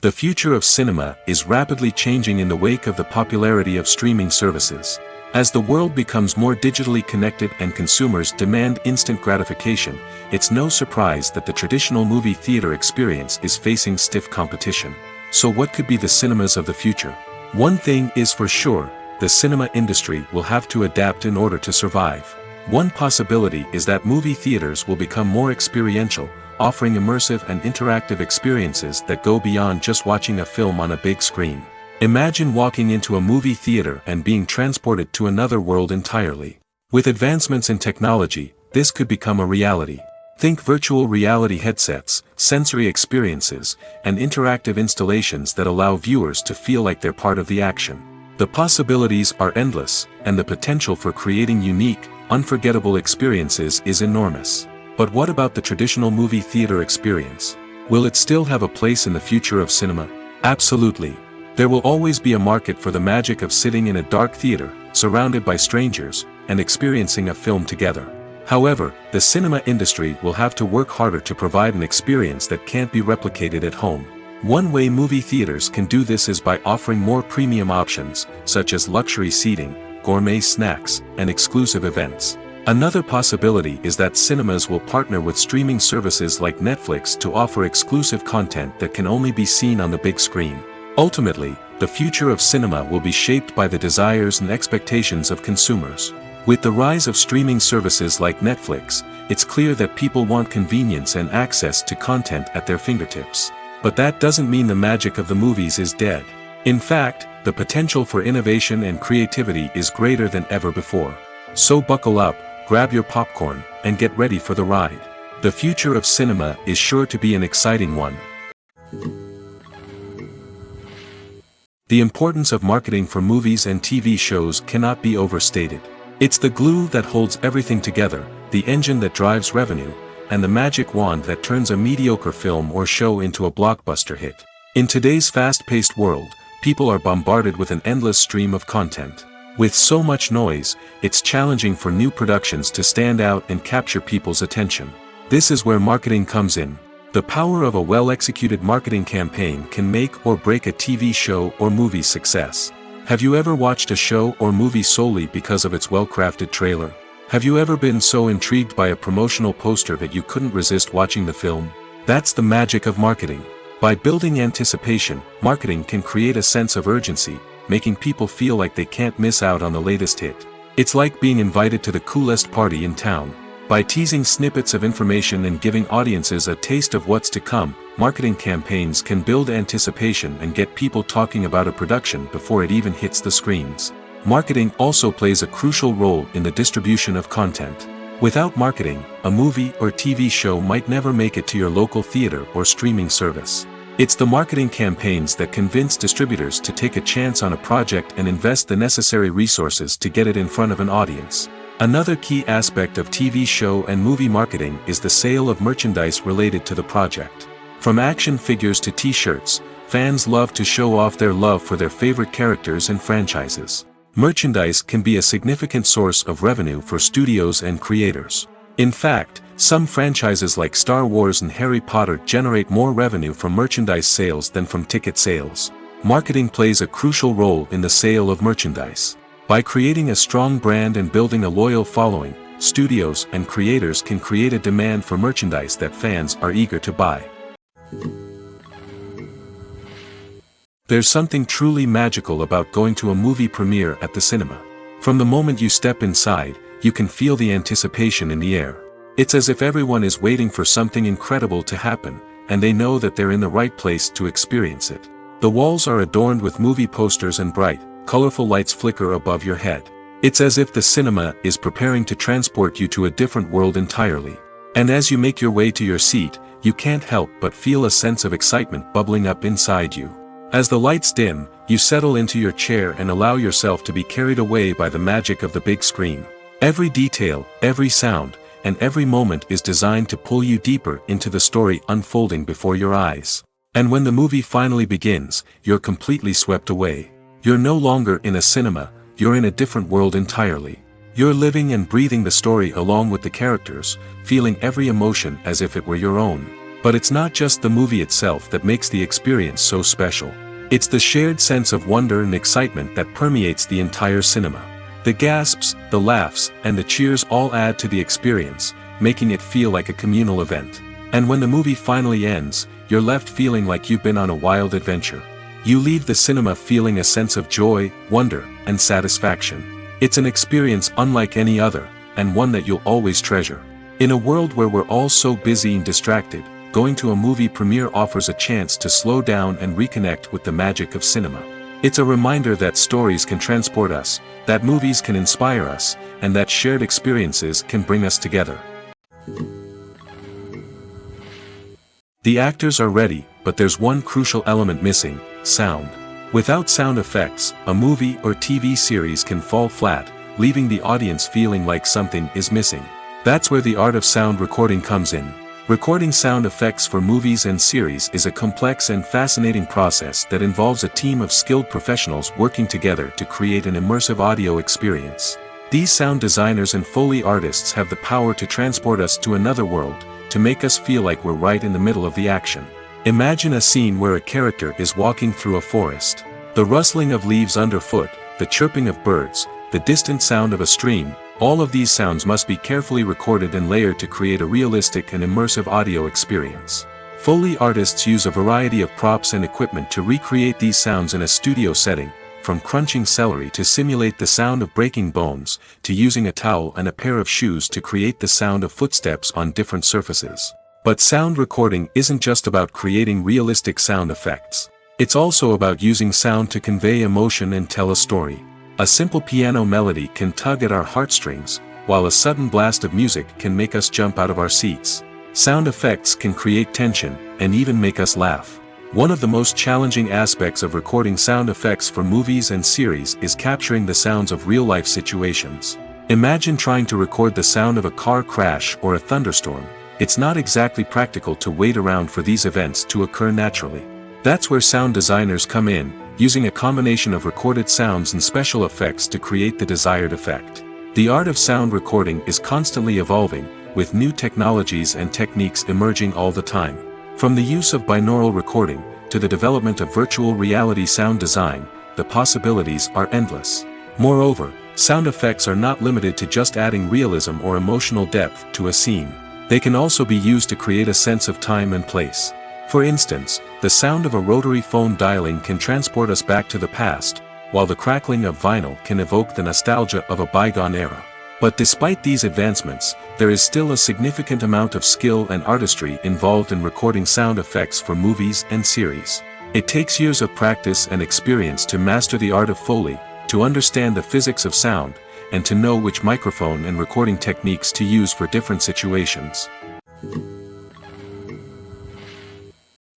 The future of cinema is rapidly changing in the wake of the popularity of streaming services. As the world becomes more digitally connected and consumers demand instant gratification, it's no surprise that the traditional movie theater experience is facing stiff competition. So what could be the cinemas of the future? One thing is for sure: the cinema industry will have to adapt in order to survive. One possibility is that movie theaters will become more experiential, offering immersive and interactive experiences that go beyond just watching a film on a big screen. Imagine walking into a movie theater and being transported to another world entirely. With advancements in technology, this could become a reality. Think virtual reality headsets, sensory experiences, and interactive installations that allow viewers to feel like they're part of the action. The possibilities are endless, and the potential for creating unique, unforgettable experiences is enormous. But what about the traditional movie theater experience? Will it still have a place in the future of cinema? Absolutely. There will always be a market for the magic of sitting in a dark theater, surrounded by strangers, and experiencing a film together. However, the cinema industry will have to work harder to provide an experience that can't be replicated at home. One way movie theaters can do this is by offering more premium options, such as luxury seating, gourmet snacks, and exclusive events. Another possibility is that cinemas will partner with streaming services like Netflix to offer exclusive content that can only be seen on the big screen. Ultimately, the future of cinema will be shaped by the desires and expectations of consumers. With the rise of streaming services like Netflix, it's clear that people want convenience and access to content at their fingertips. But that doesn't mean the magic of the movies is dead. In fact, the potential for innovation and creativity is greater than ever before. So buckle up, grab your popcorn, and get ready for the ride. The future of cinema is sure to be an exciting one. The importance of marketing for movies and TV shows cannot be overstated. It's the glue that holds everything together, the engine that drives revenue, and the magic wand that turns a mediocre film or show into a blockbuster hit. In today's fast-paced world, people are bombarded with an endless stream of content. With so much noise, it's challenging for new productions to stand out and capture people's attention. This is where marketing comes in. The power of a well-executed marketing campaign can make or break a TV show or movie's success. Have you ever watched a show or movie solely because of its well-crafted trailer? Have you ever been so intrigued by a promotional poster that you couldn't resist watching the film? That's the magic of marketing. By building anticipation, marketing can create a sense of urgency, making people feel like they can't miss out on the latest hit. It's like being invited to the coolest party in town. By teasing snippets of information and giving audiences a taste of what's to come, marketing campaigns can build anticipation and get people talking about a production before it even hits the screens. Marketing also plays a crucial role in the distribution of content. Without marketing, a movie or TV show might never make it to your local theater or streaming service. It's the marketing campaigns that convince distributors to take a chance on a project and invest the necessary resources to get it in front of an audience. Another key aspect of TV show and movie marketing is the sale of merchandise related to the project. From action figures to t-shirts, fans love to show off their love for their favorite characters and franchises. Merchandise can be a significant source of revenue for studios and creators. In fact, some franchises like Star Wars and Harry Potter generate more revenue from merchandise sales than from ticket sales. Marketing plays a crucial role in the sale of merchandise. By creating a strong brand and building a loyal following, studios and creators can create a demand for merchandise that fans are eager to buy. There's something truly magical about going to a movie premiere at the cinema. From the moment you step inside, you can feel the anticipation in the air. It's as if everyone is waiting for something incredible to happen, and they know that they're in the right place to experience it. The walls are adorned with movie posters and bright, colorful lights flicker above your head. It's as if the cinema is preparing to transport you to a different world entirely. And as you make your way to your seat, you can't help but feel a sense of excitement bubbling up inside you. As the lights dim, you settle into your chair and allow yourself to be carried away by the magic of the big screen. Every detail, every sound, and every moment is designed to pull you deeper into the story unfolding before your eyes. And when the movie finally begins, you're completely swept away. You're no longer in a cinema, you're in a different world entirely. You're living and breathing the story along with the characters, feeling every emotion as if it were your own. But it's not just the movie itself that makes the experience so special. It's the shared sense of wonder and excitement that permeates the entire cinema. The gasps, the laughs, and the cheers all add to the experience, making it feel like a communal event. And when the movie finally ends, you're left feeling like you've been on a wild adventure. You leave the cinema feeling a sense of joy, wonder, and satisfaction. It's an experience unlike any other, and one that you'll always treasure. In a world where we're all so busy and distracted, going to a movie premiere offers a chance to slow down and reconnect with the magic of cinema. It's a reminder that stories can transport us, that movies can inspire us, and that shared experiences can bring us together. The actors are ready, but there's one crucial element missing: sound. Without sound effects, a movie or TV series can fall flat, leaving the audience feeling like something is missing. That's where the art of sound recording comes in. Recording sound effects for movies and series is a complex and fascinating process that involves a team of skilled professionals working together to create an immersive audio experience. These sound designers and Foley artists have the power to transport us to another world, to make us feel like we're right in the middle of the action. Imagine a scene where a character is walking through a forest. The rustling of leaves underfoot, the chirping of birds, the distant sound of a stream, all of these sounds must be carefully recorded and layered to create a realistic and immersive audio experience. Foley artists use a variety of props and equipment to recreate these sounds in a studio setting, from crunching celery to simulate the sound of breaking bones, to using a towel and a pair of shoes to create the sound of footsteps on different surfaces. But sound recording isn't just about creating realistic sound effects. It's also about using sound to convey emotion and tell a story. A simple piano melody can tug at our heartstrings, while a sudden blast of music can make us jump out of our seats. Sound effects can create tension, and even make us laugh. One of the most challenging aspects of recording sound effects for movies and series is capturing the sounds of real-life situations. Imagine trying to record the sound of a car crash or a thunderstorm. It's not exactly practical to wait around for these events to occur naturally. That's where sound designers come in, using a combination of recorded sounds and special effects to create the desired effect. The art of sound recording is constantly evolving, with new technologies and techniques emerging all the time. From the use of binaural recording, to the development of virtual reality sound design, the possibilities are endless. Moreover, sound effects are not limited to just adding realism or emotional depth to a scene. They can also be used to create a sense of time and place. For instance, the sound of a rotary phone dialing can transport us back to the past, while the crackling of vinyl can evoke the nostalgia of a bygone era. But despite these advancements, there is still a significant amount of skill and artistry involved in recording sound effects for movies and series. It takes years of practice and experience to master the art of Foley, to understand the physics of sound, and to know which microphone and recording techniques to use for different situations.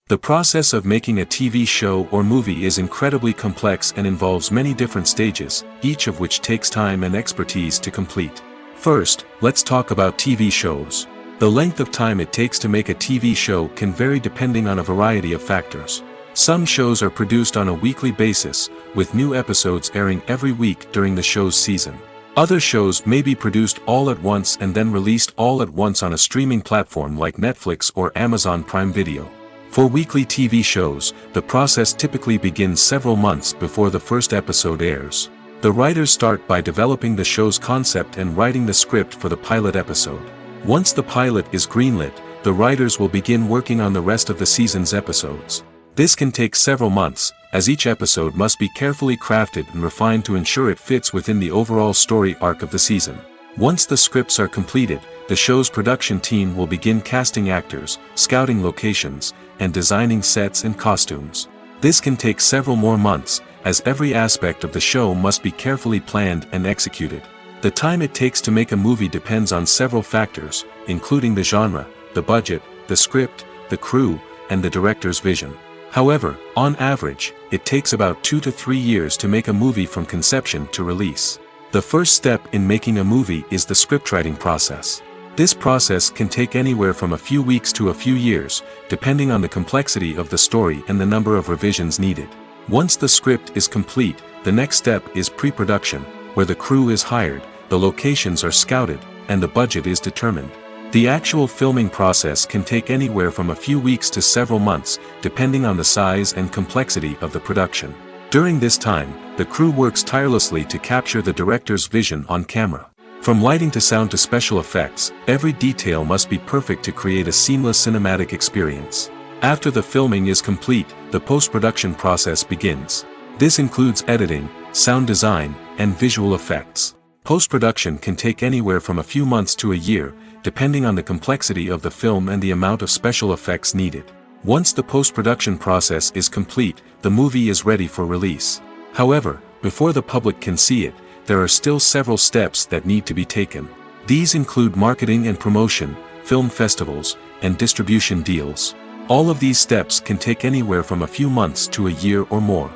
The process of making a TV show or movie is incredibly complex and involves many different stages, each of which takes time and expertise to complete. First, let's talk about TV shows. The length of time it takes to make a TV show can vary depending on a variety of factors. Some shows are produced on a weekly basis, with new episodes airing every week during the show's season. Other shows may be produced all at once and then released all at once on a streaming platform like Netflix or Amazon Prime Video. For weekly TV shows, the process typically begins several months before the first episode airs. The writers start by developing the show's concept and writing the script for the pilot episode. Once the pilot is greenlit, the writers will begin working on the rest of the season's episodes. This can take several months, as each episode must be carefully crafted and refined to ensure it fits within the overall story arc of the season. Once the scripts are completed, the show's production team will begin casting actors, scouting locations, and designing sets and costumes. This can take several more months, as every aspect of the show must be carefully planned and executed. The time it takes to make a movie depends on several factors, including the genre, the budget, the script, the crew, and the director's vision. However, on average, it takes about 2 to 3 years to make a movie from conception to release. The first step in making a movie is the scriptwriting process. This process can take anywhere from a few weeks to a few years, depending on the complexity of the story and the number of revisions needed. Once the script is complete, the next step is pre-production, where the crew is hired, the locations are scouted, and the budget is determined. The actual filming process can take anywhere from a few weeks to several months, depending on the size and complexity of the production. During this time, the crew works tirelessly to capture the director's vision on camera. From lighting to sound to special effects, every detail must be perfect to create a seamless cinematic experience. After the filming is complete, the post-production process begins. This includes editing, sound design, and visual effects. Post-production can take anywhere from a few months to a year, depending on the complexity of the film and the amount of special effects needed. Once the post-production process is complete, the movie is ready for release. However, before the public can see it, there are still several steps that need to be taken. These include marketing and promotion, film festivals, and distribution deals. All of these steps can take anywhere from a few months to a year or more.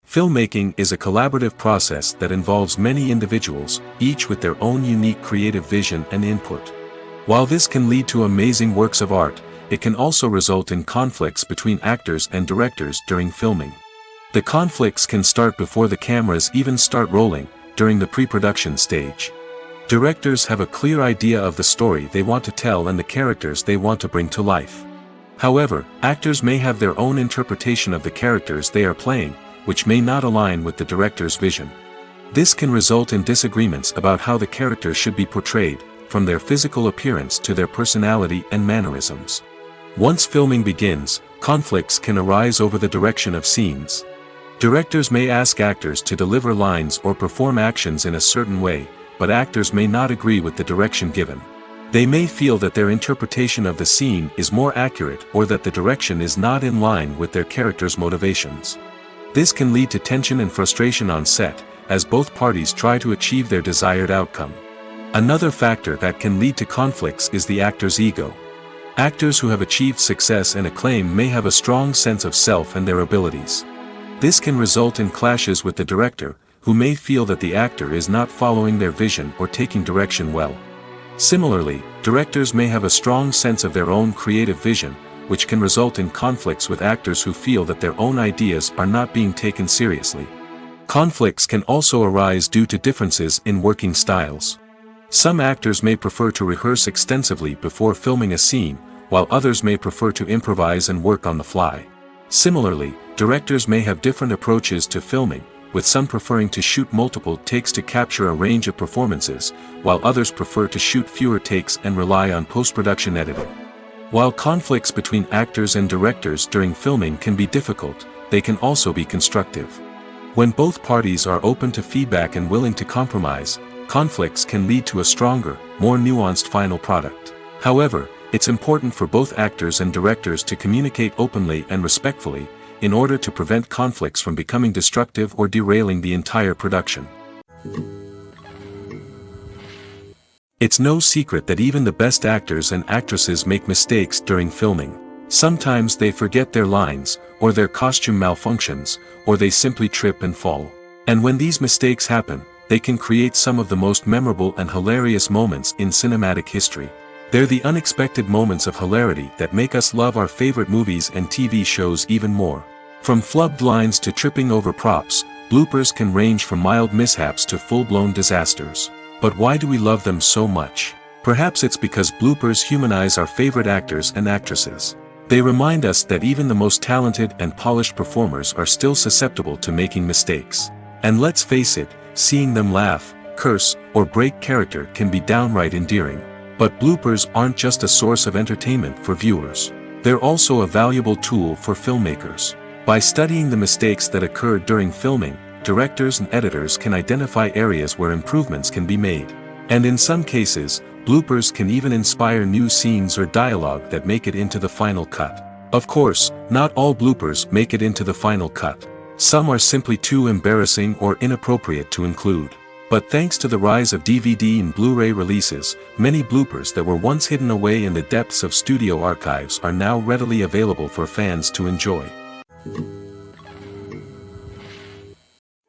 Filmmaking is a collaborative process that involves many individuals, each with their own unique creative vision and input. While this can lead to amazing works of art, it can also result in conflicts between actors and directors during filming. The conflicts can start before the cameras even start rolling, during the pre-production stage. Directors have a clear idea of the story they want to tell and the characters they want to bring to life. However, actors may have their own interpretation of the characters they are playing, which may not align with the director's vision. This can result in disagreements about how the characters should be portrayed, from their physical appearance to their personality and mannerisms. Once filming begins, conflicts can arise over the direction of scenes. Directors may ask actors to deliver lines or perform actions in a certain way, but actors may not agree with the direction given. They may feel that their interpretation of the scene is more accurate or that the direction is not in line with their character's motivations. This can lead to tension and frustration on set, as both parties try to achieve their desired outcome. Another factor that can lead to conflicts is the actor's ego. Actors who have achieved success and acclaim may have a strong sense of self and their abilities. This can result in clashes with the director, who may feel that the actor is not following their vision or taking direction well. Similarly, directors may have a strong sense of their own creative vision, which can result in conflicts with actors who feel that their own ideas are not being taken seriously. Conflicts can also arise due to differences in working styles. Some actors may prefer to rehearse extensively before filming a scene, while others may prefer to improvise and work on the fly. Similarly, directors may have different approaches to filming, with some preferring to shoot multiple takes to capture a range of performances, while others prefer to shoot fewer takes and rely on post-production editing. While conflicts between actors and directors during filming can be difficult, they can also be constructive. When both parties are open to feedback and willing to compromise, conflicts can lead to a stronger, more nuanced final product. However, it's important for both actors and directors to communicate openly and respectfully, in order to prevent conflicts from becoming destructive or derailing the entire production. It's no secret that even the best actors and actresses make mistakes during filming. Sometimes they forget their lines, or their costume malfunctions, or they simply trip and fall. And when these mistakes happen, they can create some of the most memorable and hilarious moments in cinematic history. They're the unexpected moments of hilarity that make us love our favorite movies and TV shows even more. From flubbed lines to tripping over props, bloopers can range from mild mishaps to full-blown disasters. But why do we love them so much? Perhaps it's because bloopers humanize our favorite actors and actresses. They remind us that even the most talented and polished performers are still susceptible to making mistakes. And let's face it, seeing them laugh, curse, or break character can be downright endearing. But bloopers aren't just a source of entertainment for viewers. They're also a valuable tool for filmmakers. By studying the mistakes that occurred during filming, directors and editors can identify areas where improvements can be made. And in some cases, bloopers can even inspire new scenes or dialogue that make it into the final cut. Of course, not all bloopers make it into the final cut. Some are simply too embarrassing or inappropriate to include. But thanks to the rise of DVD and Blu-ray releases, many bloopers that were once hidden away in the depths of studio archives are now readily available for fans to enjoy.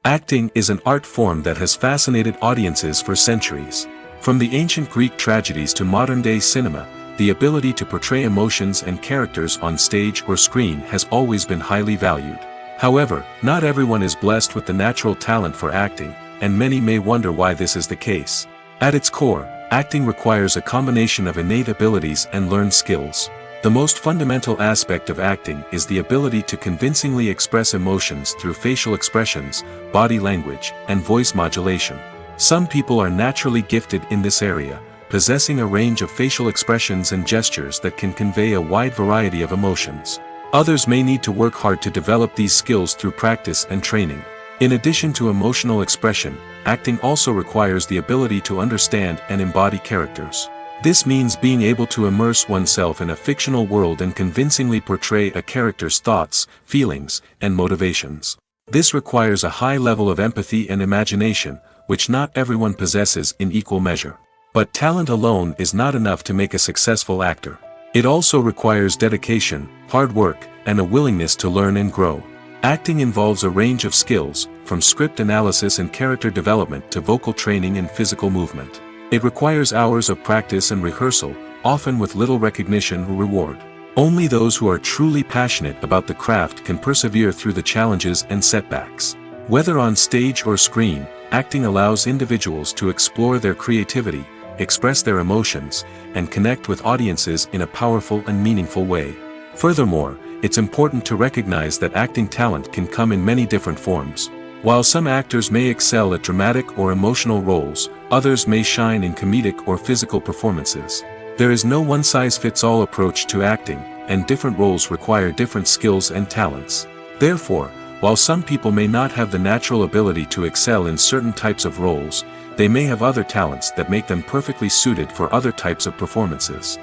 Acting is an art form that has fascinated audiences for centuries. From the ancient Greek tragedies to modern-day cinema, the ability to portray emotions and characters on stage or screen has always been highly valued. However, not everyone is blessed with the natural talent for acting, and many may wonder why this is the case. At its core, acting requires a combination of innate abilities and learned skills. The most fundamental aspect of acting is the ability to convincingly express emotions through facial expressions, body language, and voice modulation. Some people are naturally gifted in this area, possessing a range of facial expressions and gestures that can convey a wide variety of emotions. Others may need to work hard to develop these skills through practice and training. In addition to emotional expression, acting also requires the ability to understand and embody characters. This means being able to immerse oneself in a fictional world and convincingly portray a character's thoughts, feelings, and motivations. This requires a high level of empathy and imagination, which not everyone possesses in equal measure. But talent alone is not enough to make a successful actor. It also requires dedication, hard work, and a willingness to learn and grow. Acting involves a range of skills, from script analysis and character development to vocal training and physical movement. It requires hours of practice and rehearsal, often with little recognition or reward. Only those who are truly passionate about the craft can persevere through the challenges and setbacks. Whether on stage or screen, acting allows individuals to explore their creativity, express their emotions, and connect with audiences in a powerful and meaningful way. Furthermore, it's important to recognize that acting talent can come in many different forms. While some actors may excel at dramatic or emotional roles, others may shine in comedic or physical performances. There is no one-size-fits-all approach to acting, and different roles require different skills and talents. Therefore, while some people may not have the natural ability to excel in certain types of roles, they may have other talents that make them perfectly suited for other types of performances.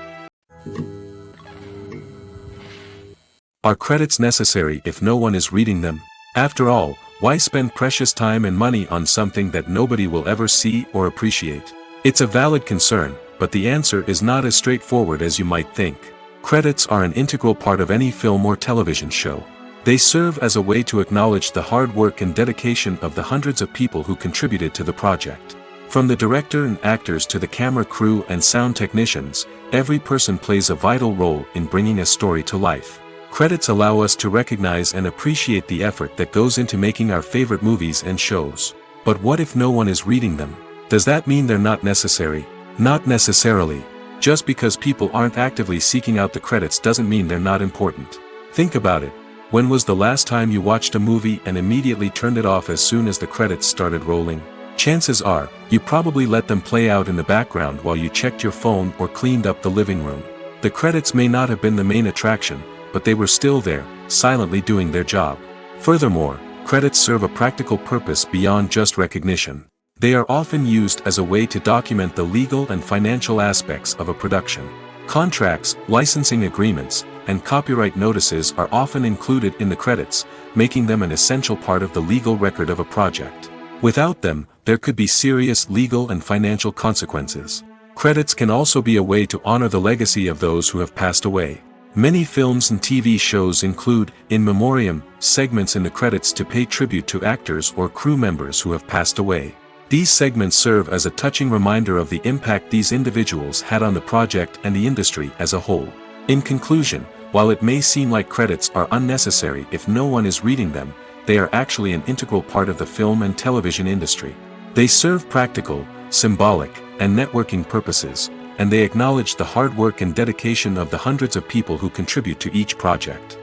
Are credits necessary if no one is reading them? After all, why spend precious time and money on something that nobody will ever see or appreciate? It's a valid concern, but the answer is not as straightforward as you might think. Credits are an integral part of any film or television show. They serve as a way to acknowledge the hard work and dedication of the hundreds of people who contributed to the project. From the director and actors to the camera crew and sound technicians, every person plays a vital role in bringing a story to life. Credits allow us to recognize and appreciate the effort that goes into making our favorite movies and shows. But what if no one is reading them? Does that mean they're not necessary? Not necessarily. Just because people aren't actively seeking out the credits doesn't mean they're not important. Think about it. When was the last time you watched a movie and immediately turned it off as soon as the credits started rolling? Chances are, you probably let them play out in the background while you checked your phone or cleaned up the living room. The credits may not have been the main attraction, but they were still there, silently doing their job. Furthermore, credits serve a practical purpose beyond just recognition. They are often used as a way to document the legal and financial aspects of a production. Contracts, licensing agreements, and copyright notices are often included in the credits, making them an essential part of the legal record of a project. Without them, there could be serious legal and financial consequences. Credits can also be a way to honor the legacy of those who have passed away. Many films and TV shows include, in memoriam, segments in the credits to pay tribute to actors or crew members who have passed away. These segments serve as a touching reminder of the impact these individuals had on the project and the industry as a whole. In conclusion, while it may seem like credits are unnecessary if no one is reading them, they are actually an integral part of the film and television industry. They serve practical, symbolic, and networking purposes, and they acknowledge the hard work and dedication of the hundreds of people who contribute to each project.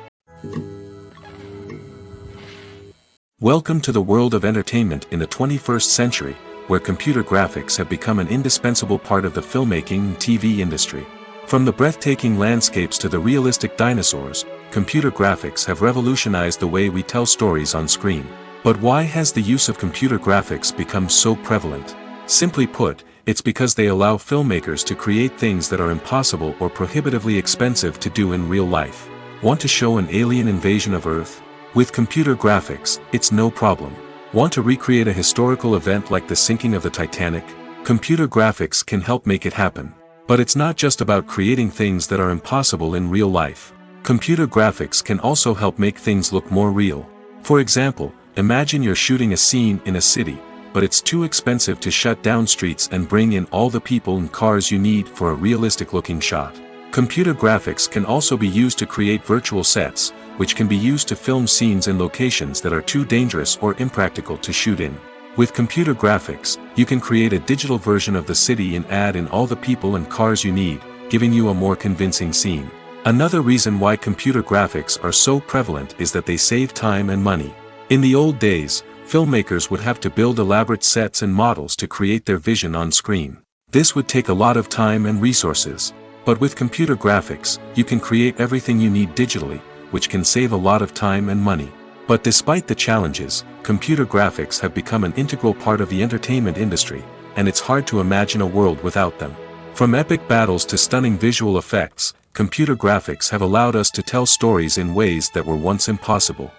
Welcome to the world of entertainment in the 21st century, where computer graphics have become an indispensable part of the filmmaking and TV industry. From the breathtaking landscapes to the realistic dinosaurs, computer graphics have revolutionized the way we tell stories on screen. But why has the use of computer graphics become so prevalent? Simply put, it's because they allow filmmakers to create things that are impossible or prohibitively expensive to do in real life. Want to show an alien invasion of Earth? With computer graphics, it's no problem. Want to recreate a historical event like the sinking of the Titanic? Computer graphics can help make it happen. But it's not just about creating things that are impossible in real life. Computer graphics can also help make things look more real. For example, imagine you're shooting a scene in a city, but it's too expensive to shut down streets and bring in all the people and cars you need for a realistic-looking shot. Computer graphics can also be used to create virtual sets, which can be used to film scenes in locations that are too dangerous or impractical to shoot in. With computer graphics, you can create a digital version of the city and add in all the people and cars you need, giving you a more convincing scene. Another reason why computer graphics are so prevalent is that they save time and money. In the old days, filmmakers would have to build elaborate sets and models to create their vision on screen. This would take a lot of time and resources. But with computer graphics, you can create everything you need digitally, which can save a lot of time and money. But despite the challenges, computer graphics have become an integral part of the entertainment industry, and it's hard to imagine a world without them. From epic battles to stunning visual effects, computer graphics have allowed us to tell stories in ways that were once impossible.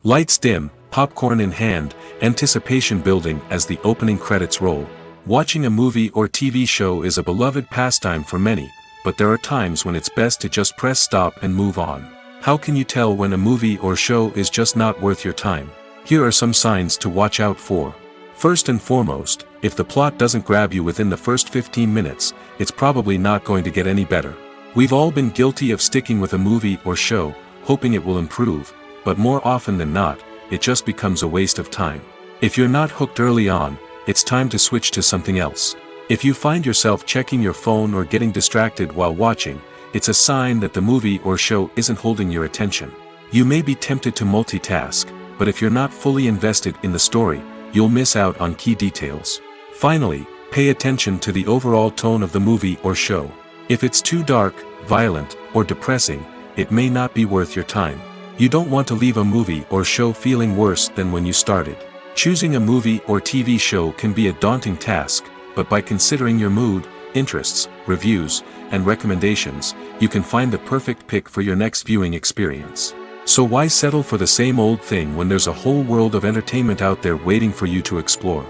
Lights dim, popcorn in hand, anticipation building as the opening credits roll. Watching a movie or TV show is a beloved pastime for many, but there are times when it's best to just press stop and move on. How can you tell when a movie or show is just not worth your time? Here are some signs to watch out for. First and foremost, if the plot doesn't grab you within the first 15 minutes, it's probably not going to get any better. We've all been guilty of sticking with a movie or show, hoping it will improve, but more often than not, it just becomes a waste of time. If you're not hooked early on, it's time to switch to something else. If you find yourself checking your phone or getting distracted while watching, it's a sign that the movie or show isn't holding your attention. You may be tempted to multitask, but if you're not fully invested in the story, you'll miss out on key details. Finally, pay attention to the overall tone of the movie or show. If it's too dark, violent, or depressing, it may not be worth your time. You don't want to leave a movie or show feeling worse than when you started. Choosing a movie or TV show can be a daunting task, but by considering your mood, interests, reviews, and recommendations, you can find the perfect pick for your next viewing experience. So why settle for the same old thing when there's a whole world of entertainment out there waiting for you to explore?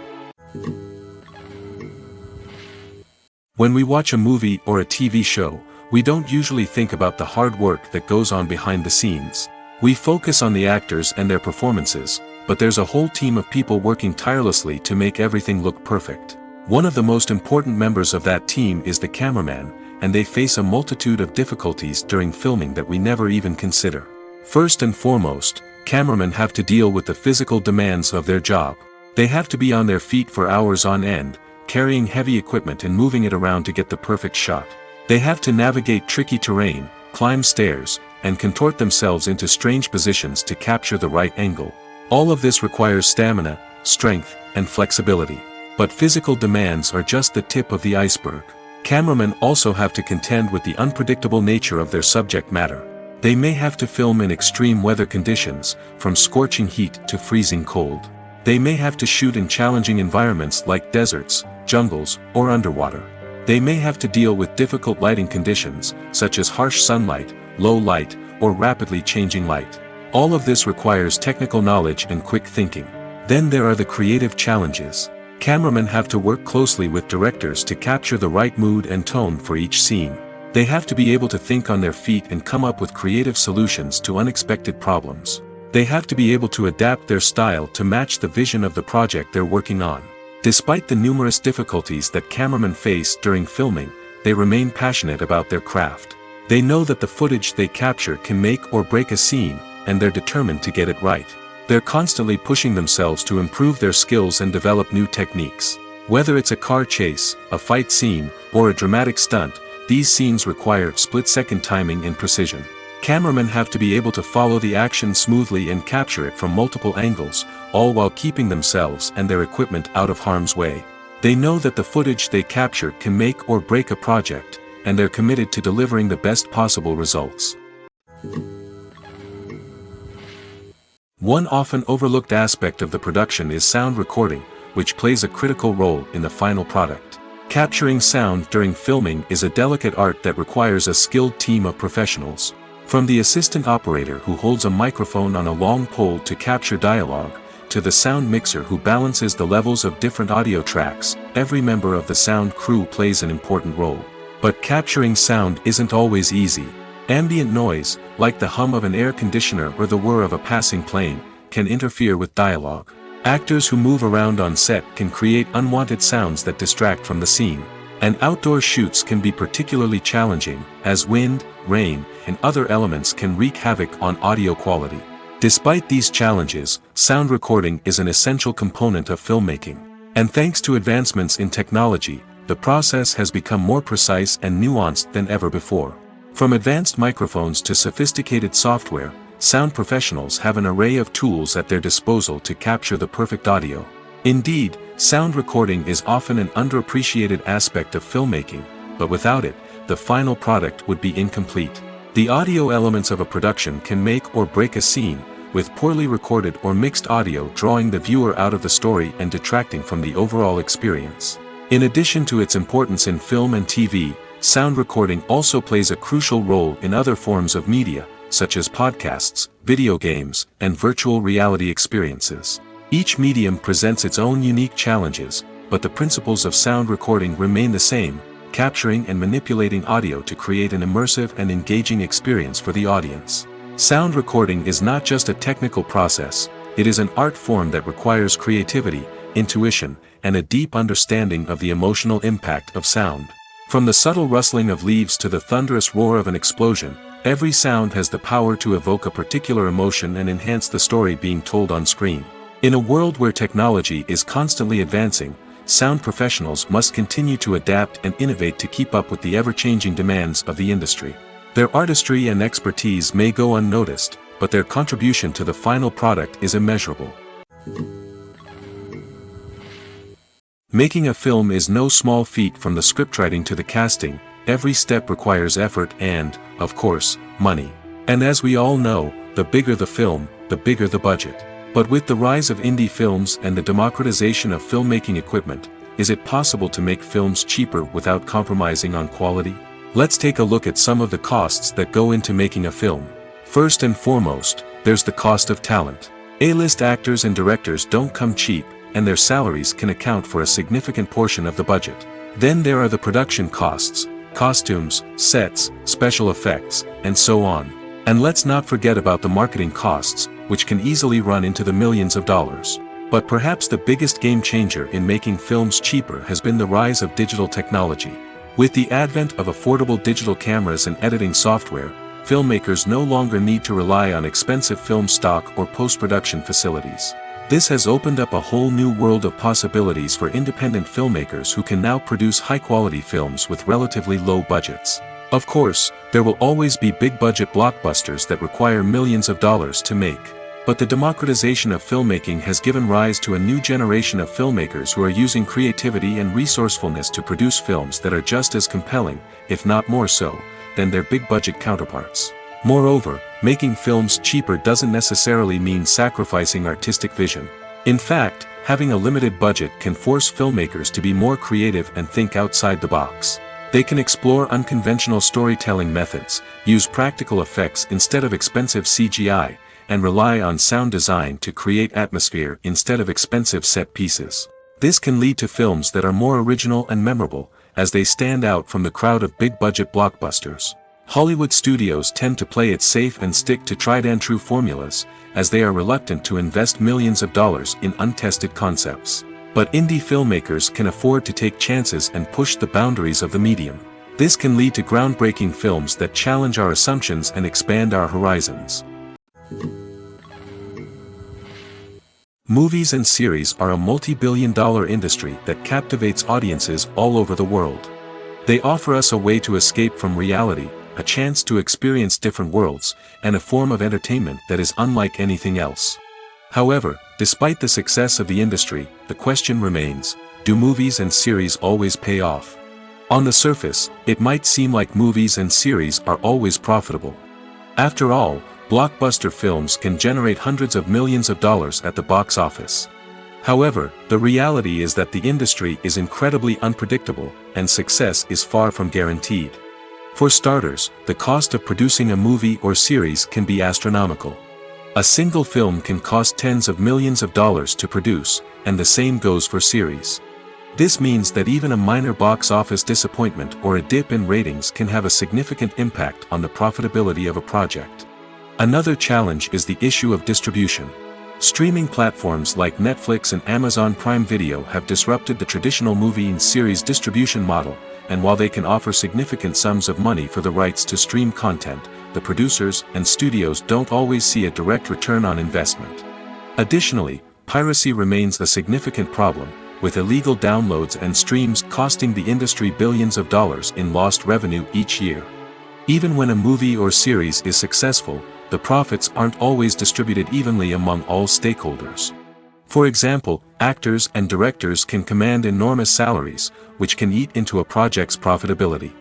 When we watch a movie or a TV show, We don't usually think about the hard work that goes on behind the scenes. We focus on the actors and their performances, but there's a whole team of people working tirelessly to make everything look perfect. One of the most important members of that team is the cameraman, and they face a multitude of difficulties during filming that we never even consider. First and foremost, cameramen have to deal with the physical demands of their job. They have to be on their feet for hours on end, carrying heavy equipment and moving it around to get the perfect shot. They have to navigate tricky terrain, climb stairs, and contort themselves into strange positions to capture the right angle. All of this requires stamina, strength, and flexibility. But physical demands are just the tip of the iceberg. Cameramen also have to contend with the unpredictable nature of their subject matter. They may have to film in extreme weather conditions, from scorching heat to freezing cold. They may have to shoot in challenging environments like deserts, jungles, or underwater. They may have to deal with difficult lighting conditions, such as harsh sunlight, low light, or rapidly changing light. All of this requires technical knowledge and quick thinking. Then there are the creative challenges. Cameramen have to work closely with directors to capture the right mood and tone for each scene. They have to be able to think on their feet and come up with creative solutions to unexpected problems. They have to be able to adapt their style to match the vision of the project they're working on. Despite the numerous difficulties that cameramen face during filming, they remain passionate about their craft. They know that the footage they capture can make or break a scene, and they're determined to get it right. They're constantly pushing themselves to improve their skills and develop new techniques. Whether it's a car chase, a fight scene, or a dramatic stunt, these scenes require split-second timing and precision. Cameramen have to be able to follow the action smoothly and capture it from multiple angles, all while keeping themselves and their equipment out of harm's way. They know that the footage they capture can make or break a project, and they're committed to delivering the best possible results. One often overlooked aspect of the production is sound recording, which plays a critical role in the final product. Capturing sound during filming is a delicate art that requires a skilled team of professionals. From the assistant operator who holds a microphone on a long pole to capture dialogue, to the sound mixer who balances the levels of different audio tracks, every member of the sound crew plays an important role. But capturing sound isn't always easy. Ambient noise, like the hum of an air conditioner or the whir of a passing plane, can interfere with dialogue. Actors who move around on set can create unwanted sounds that distract from the scene. And outdoor shoots can be particularly challenging, as wind, rain, and other elements can wreak havoc on audio quality. Despite these challenges, sound recording is an essential component of filmmaking. And thanks to advancements in technology, the process has become more precise and nuanced than ever before. From advanced microphones to sophisticated software, sound professionals have an array of tools at their disposal to capture the perfect audio. Indeed, sound recording is often an underappreciated aspect of filmmaking, but without it, the final product would be incomplete. The audio elements of a production can make or break a scene, with poorly recorded or mixed audio drawing the viewer out of the story and detracting from the overall experience. In addition to its importance in film and TV, sound recording also plays a crucial role in other forms of media, such as podcasts, video games, and virtual reality experiences. Each medium presents its own unique challenges, but the principles of sound recording remain the same, capturing and manipulating audio to create an immersive and engaging experience for the audience. Sound recording is not just a technical process, it is an art form that requires creativity, intuition, and a deep understanding of the emotional impact of sound. From the subtle rustling of leaves to the thunderous roar of an explosion, every sound has the power to evoke a particular emotion and enhance the story being told on screen. In a world where technology is constantly advancing, sound professionals must continue to adapt and innovate to keep up with the ever-changing demands of the industry. Their artistry and expertise may go unnoticed, but their contribution to the final product is immeasurable. Making a film is no small feat. From the scriptwriting to the casting, every step requires effort and, of course, money. And as we all know, the bigger the film, the bigger the budget. But with the rise of indie films and the democratization of filmmaking equipment, is it possible to make films cheaper without compromising on quality? Let's take a look at some of the costs that go into making a film. First and foremost, there's the cost of talent. A-list actors and directors don't come cheap, and their salaries can account for a significant portion of the budget. Then there are the production costs, costumes, sets, special effects, and so on. And let's not forget about the marketing costs, which can easily run into the millions of dollars. But perhaps the biggest game changer in making films cheaper has been the rise of digital technology. With the advent of affordable digital cameras and editing software, filmmakers no longer need to rely on expensive film stock or post-production facilities. This has opened up a whole new world of possibilities for independent filmmakers who can now produce high-quality films with relatively low budgets. Of course, there will always be big-budget blockbusters that require millions of dollars to make. But the democratization of filmmaking has given rise to a new generation of filmmakers who are using creativity and resourcefulness to produce films that are just as compelling, if not more so, than their big-budget counterparts. Moreover, making films cheaper doesn't necessarily mean sacrificing artistic vision. In fact, having a limited budget can force filmmakers to be more creative and think outside the box. They can explore unconventional storytelling methods, use practical effects instead of expensive CGI, and rely on sound design to create atmosphere instead of expensive set pieces. This can lead to films that are more original and memorable, as they stand out from the crowd of big-budget blockbusters. Hollywood studios tend to play it safe and stick to tried-and-true formulas, as they are reluctant to invest millions of dollars in untested concepts. But indie filmmakers can afford to take chances and push the boundaries of the medium. This can lead to groundbreaking films that challenge our assumptions and expand our horizons. Movies and series are a multi-billion-dollar industry that captivates audiences all over the world. They offer us a way to escape from reality, a chance to experience different worlds, and a form of entertainment that is unlike anything else. However, despite the success of the industry, the question remains, do movies and series always pay off? On the surface, it might seem like movies and series are always profitable. After all, blockbuster films can generate hundreds of millions of dollars at the box office. However, the reality is that the industry is incredibly unpredictable, and success is far from guaranteed. For starters, the cost of producing a movie or series can be astronomical. A single film can cost tens of millions of dollars to produce, and the same goes for series. This means that even a minor box office disappointment or a dip in ratings can have a significant impact on the profitability of a project. Another challenge is the issue of distribution. Streaming platforms like Netflix and Amazon Prime Video have disrupted the traditional movie and series distribution model, and while they can offer significant sums of money for the rights to stream content, the producers and studios don't always see a direct return on investment. Additionally, piracy remains a significant problem, with illegal downloads and streams costing the industry billions of dollars in lost revenue each year. Even when a movie or series is successful, the profits aren't always distributed evenly among all stakeholders. For example, actors and directors can command enormous salaries, which can eat into a project's profitability.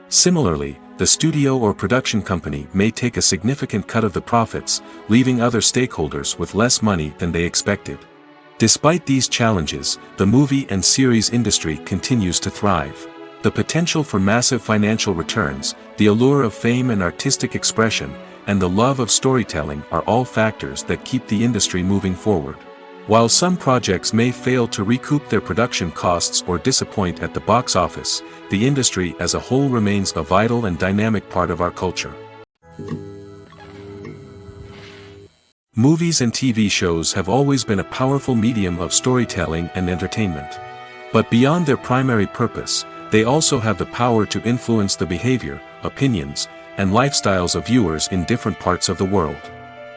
Similarly, the studio or production company may take a significant cut of the profits, leaving other stakeholders with less money than they expected. Despite these challenges, the movie and series industry continues to thrive. The potential for massive financial returns, the allure of fame and artistic expression, and the love of storytelling are all factors that keep the industry moving forward. While some projects may fail to recoup their production costs or disappoint at the box office, the industry as a whole remains a vital and dynamic part of our culture. Movies and TV shows have always been a powerful medium of storytelling and entertainment. But beyond their primary purpose, they also have the power to influence the behavior, opinions, and lifestyles of viewers in different parts of the world.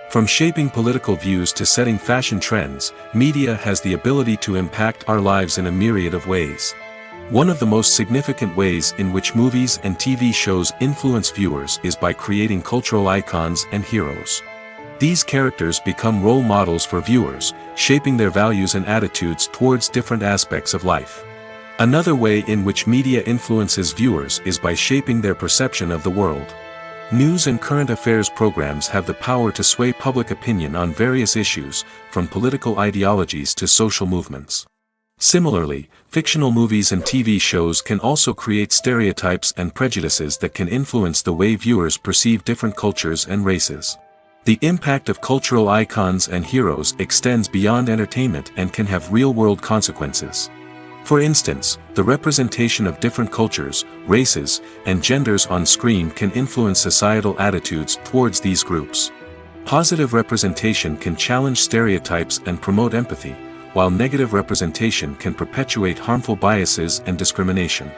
From shaping political views to setting fashion trends, media has the ability to impact our lives in a myriad of ways. One of the most significant ways in which movies and TV shows influence viewers is by creating cultural icons and heroes. These characters become role models for viewers, shaping their values and attitudes towards different aspects of life. Another way in which media influences viewers is by shaping their perception of the world. News and current affairs programs have the power to sway public opinion on various issues, from political ideologies to social movements. Similarly, fictional movies and TV shows can also create stereotypes and prejudices that can influence the way viewers perceive different cultures and races. The impact of cultural icons and heroes extends beyond entertainment and can have real-world consequences. For instance, the representation of different cultures, races, and genders on screen can influence societal attitudes towards these groups. Positive representation can challenge stereotypes and promote empathy, while negative representation can perpetuate harmful biases and discrimination.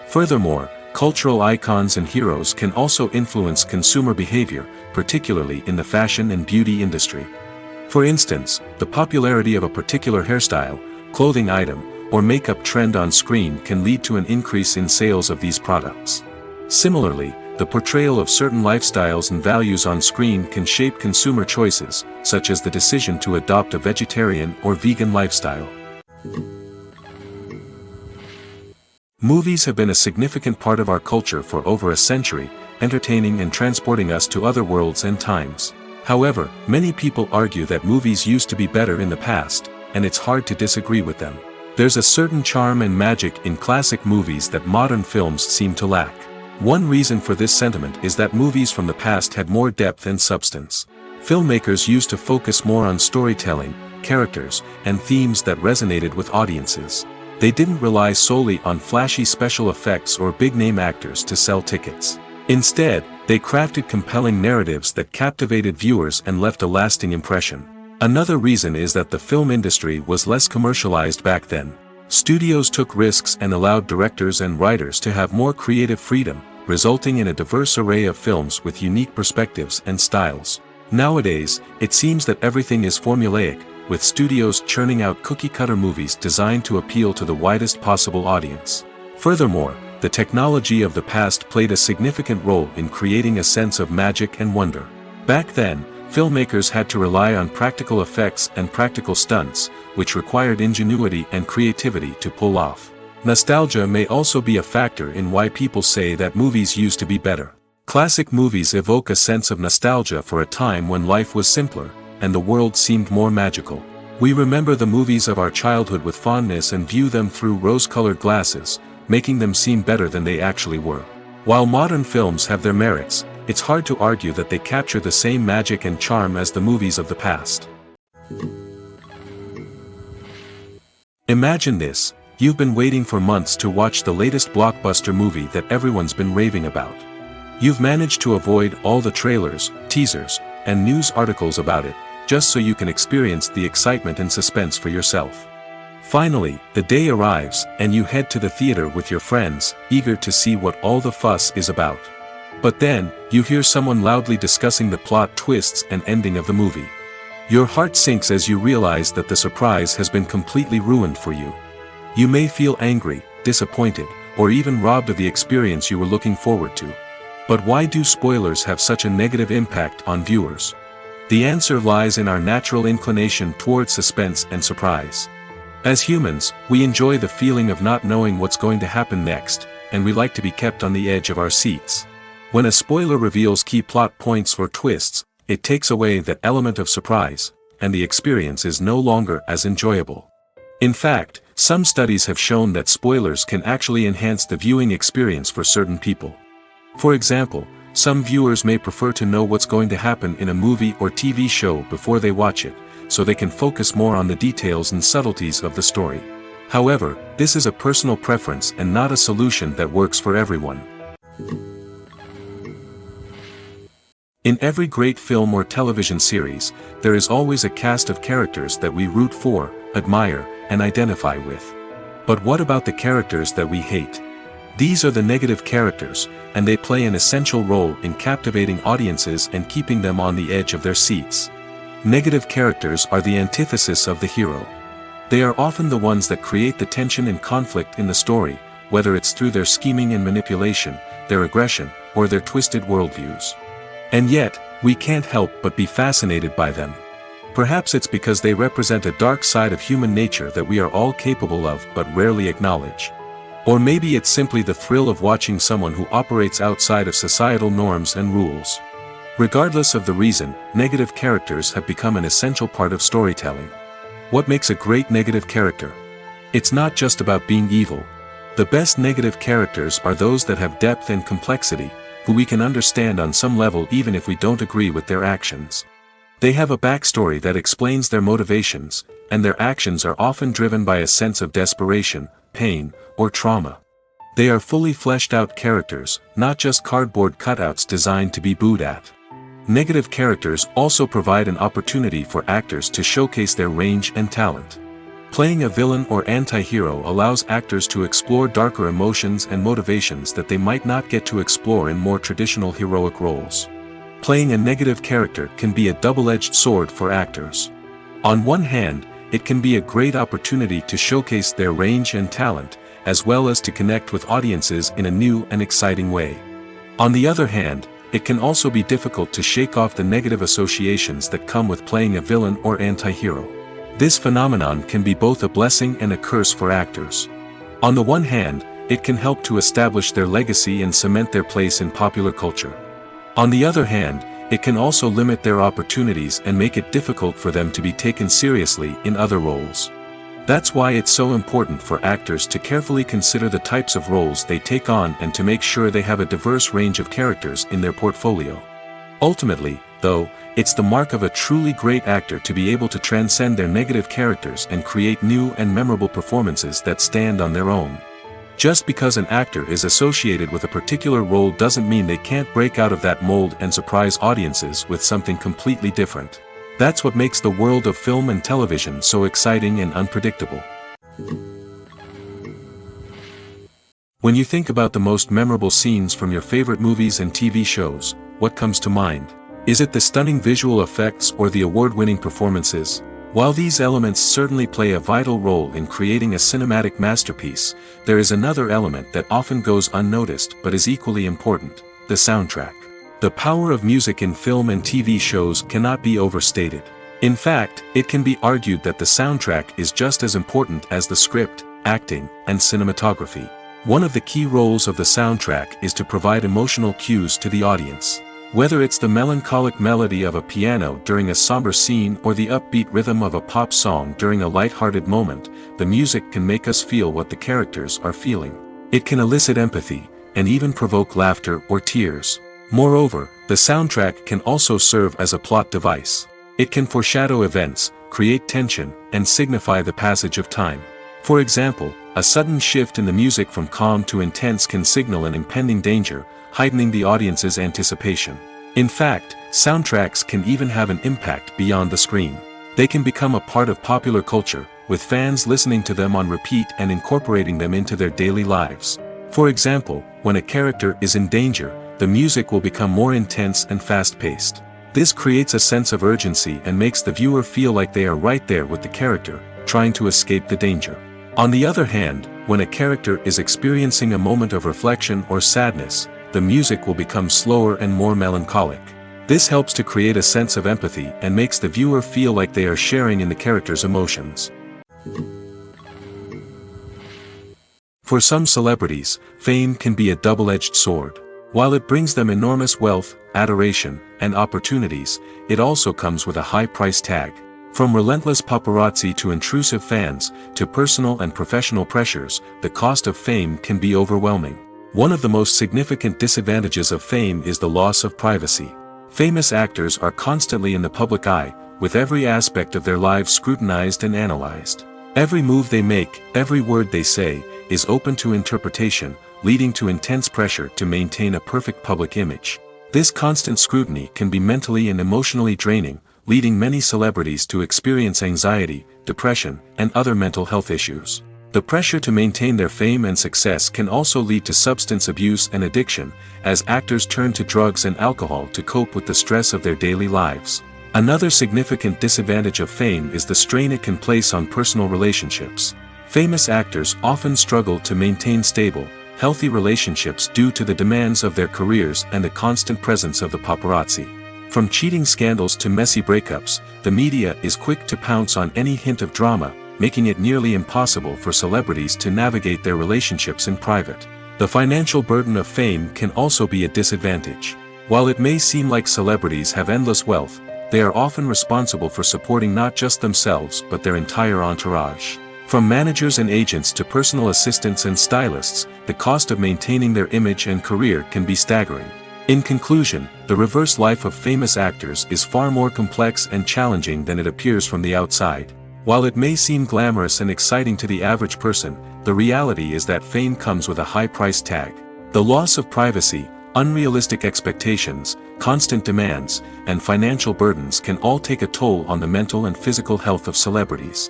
Furthermore, cultural icons and heroes can also influence consumer behavior, particularly in the fashion and beauty industry. For instance, the popularity of a particular hairstyle, clothing item, or makeup trend on screen can lead to an increase in sales of these products. Similarly, the portrayal of certain lifestyles and values on screen can shape consumer choices, such as the decision to adopt a vegetarian or vegan lifestyle. Movies have been a significant part of our culture for over a century, entertaining and transporting us to other worlds and times. However, many people argue that movies used to be better in the past, and it's hard to disagree with them. There's a certain charm and magic in classic movies that modern films seem to lack. One reason for this sentiment is that movies from the past had more depth and substance. Filmmakers used to focus more on storytelling, characters, and themes that resonated with audiences. They didn't rely solely on flashy special effects or big-name actors to sell tickets. Instead, they crafted compelling narratives that captivated viewers and left a lasting impression. Another reason is that the film industry was less commercialized back then. Studios took risks and allowed directors and writers to have more creative freedom, resulting in a diverse array of films with unique perspectives and styles. Nowadays, it seems that everything is formulaic, with studios churning out cookie-cutter movies designed to appeal to the widest possible audience. Furthermore, the technology of the past played a significant role in creating a sense of magic and wonder. Back then, filmmakers had to rely on practical effects and practical stunts, which required ingenuity and creativity to pull off. Nostalgia may also be a factor in why people say that movies used to be better. Classic movies evoke a sense of nostalgia for a time when life was simpler, and the world seemed more magical. We remember the movies of our childhood with fondness and view them through rose-colored glasses, making them seem better than they actually were. While modern films have their merits, it's hard to argue that they capture the same magic and charm as the movies of the past. Imagine this: you've been waiting for months to watch the latest blockbuster movie that everyone's been raving about. You've managed to avoid all the trailers, teasers, and news articles about it, just so you can experience the excitement and suspense for yourself. Finally, the day arrives, and you head to the theater with your friends, eager to see what all the fuss is about. But then, you hear someone loudly discussing the plot twists and ending of the movie. Your heart sinks as you realize that the surprise has been completely ruined for you. You may feel angry, disappointed, or even robbed of the experience you were looking forward to. But why do spoilers have such a negative impact on viewers? The answer lies in our natural inclination towards suspense and surprise. As humans, we enjoy the feeling of not knowing what's going to happen next, and we like to be kept on the edge of our seats. When a spoiler reveals key plot points or twists, it takes away that element of surprise, and the experience is no longer as enjoyable. In fact, some studies have shown that spoilers can actually enhance the viewing experience for certain people. For example, some viewers may prefer to know what's going to happen in a movie or TV show before they watch it, so they can focus more on the details and subtleties of the story. However, this is a personal preference and not a solution that works for everyone. In every great film or television series, there is always a cast of characters that we root for, admire, and identify with. But what about the characters that we hate? These are the negative characters, and they play an essential role in captivating audiences and keeping them on the edge of their seats. Negative characters are the antithesis of the hero. They are often the ones that create the tension and conflict in the story, whether it's through their scheming and manipulation, their aggression, or their twisted worldviews. And yet, we can't help but be fascinated by them. Perhaps it's because they represent a dark side of human nature that we are all capable of but rarely acknowledge. Or maybe it's simply the thrill of watching someone who operates outside of societal norms and rules. Regardless of the reason, negative characters have become an essential part of storytelling. What makes a great negative character? It's not just about being evil. The best negative characters are those that have depth and complexity, who we can understand on some level even if we don't agree with their actions. They have a backstory that explains their motivations, and their actions are often driven by a sense of desperation, pain, or trauma. They are fully fleshed out characters, not just cardboard cutouts designed to be booed at. Negative characters also provide an opportunity for actors to showcase their range and talent. Playing a villain or anti-hero allows actors to explore darker emotions and motivations that they might not get to explore in more traditional heroic roles. Playing a negative character can be a double-edged sword for actors. On one hand, it can be a great opportunity to showcase their range and talent, as well as to connect with audiences in a new and exciting way. On the other hand, it can also be difficult to shake off the negative associations that come with playing a villain or anti-hero. This phenomenon can be both a blessing and a curse for actors. On the one hand, it can help to establish their legacy and cement their place in popular culture. On the other hand, it can also limit their opportunities and make it difficult for them to be taken seriously in other roles. That's why it's so important for actors to carefully consider the types of roles they take on and to make sure they have a diverse range of characters in their portfolio. Ultimately, though, it's the mark of a truly great actor to be able to transcend their negative characters and create new and memorable performances that stand on their own. Just because an actor is associated with a particular role doesn't mean they can't break out of that mold and surprise audiences with something completely different. That's what makes the world of film and television so exciting and unpredictable. When you think about the most memorable scenes from your favorite movies and TV shows, what comes to mind? Is it the stunning visual effects or the award-winning performances? While these elements certainly play a vital role in creating a cinematic masterpiece, there is another element that often goes unnoticed but is equally important: the soundtrack. The power of music in film and TV shows cannot be overstated. In fact, it can be argued that the soundtrack is just as important as the script, acting, and cinematography. One of the key roles of the soundtrack is to provide emotional cues to the audience. Whether it's the melancholic melody of a piano during a somber scene or the upbeat rhythm of a pop song during a light-hearted moment, the music can make us feel what the characters are feeling. It can elicit empathy, and even provoke laughter or tears. Moreover, the soundtrack can also serve as a plot device. It can foreshadow events, create tension, and signify the passage of time. For example, a sudden shift in the music from calm to intense can signal an impending danger, heightening the audience's anticipation. In fact, soundtracks can even have an impact beyond the screen. They can become a part of popular culture, with fans listening to them on repeat and incorporating them into their daily lives. For example, when a character is in danger, the music will become more intense and fast-paced. This creates a sense of urgency and makes the viewer feel like they are right there with the character, trying to escape the danger. On the other hand, when a character is experiencing a moment of reflection or sadness, the music will become slower and more melancholic. This helps to create a sense of empathy and makes the viewer feel like they are sharing in the character's emotions. For some celebrities, fame can be a double-edged sword. While it brings them enormous wealth, adoration, and opportunities, it also comes with a high price tag. From relentless paparazzi to intrusive fans, to personal and professional pressures, the cost of fame can be overwhelming. One of the most significant disadvantages of fame is the loss of privacy. Famous actors are constantly in the public eye, with every aspect of their lives scrutinized and analyzed. Every move they make, every word they say, is open to interpretation, leading to intense pressure to maintain a perfect public image. This constant scrutiny can be mentally and emotionally draining, leading many celebrities to experience anxiety, depression, and other mental health issues. The pressure to maintain their fame and success can also lead to substance abuse and addiction, as actors turn to drugs and alcohol to cope with the stress of their daily lives. Another significant disadvantage of fame is the strain it can place on personal relationships. Famous actors often struggle to maintain stable, healthy relationships due to the demands of their careers and the constant presence of the paparazzi. From cheating scandals to messy breakups, the media is quick to pounce on any hint of drama, making it nearly impossible for celebrities to navigate their relationships in private. The financial burden of fame can also be a disadvantage. While it may seem like celebrities have endless wealth, they are often responsible for supporting not just themselves but their entire entourage. From managers and agents to personal assistants and stylists, the cost of maintaining their image and career can be staggering. In conclusion, the reverse life of famous actors is far more complex and challenging than it appears from the outside. While it may seem glamorous and exciting to the average person, the reality is that fame comes with a high price tag. The loss of privacy, unrealistic expectations, constant demands, and financial burdens can all take a toll on the mental and physical health of celebrities.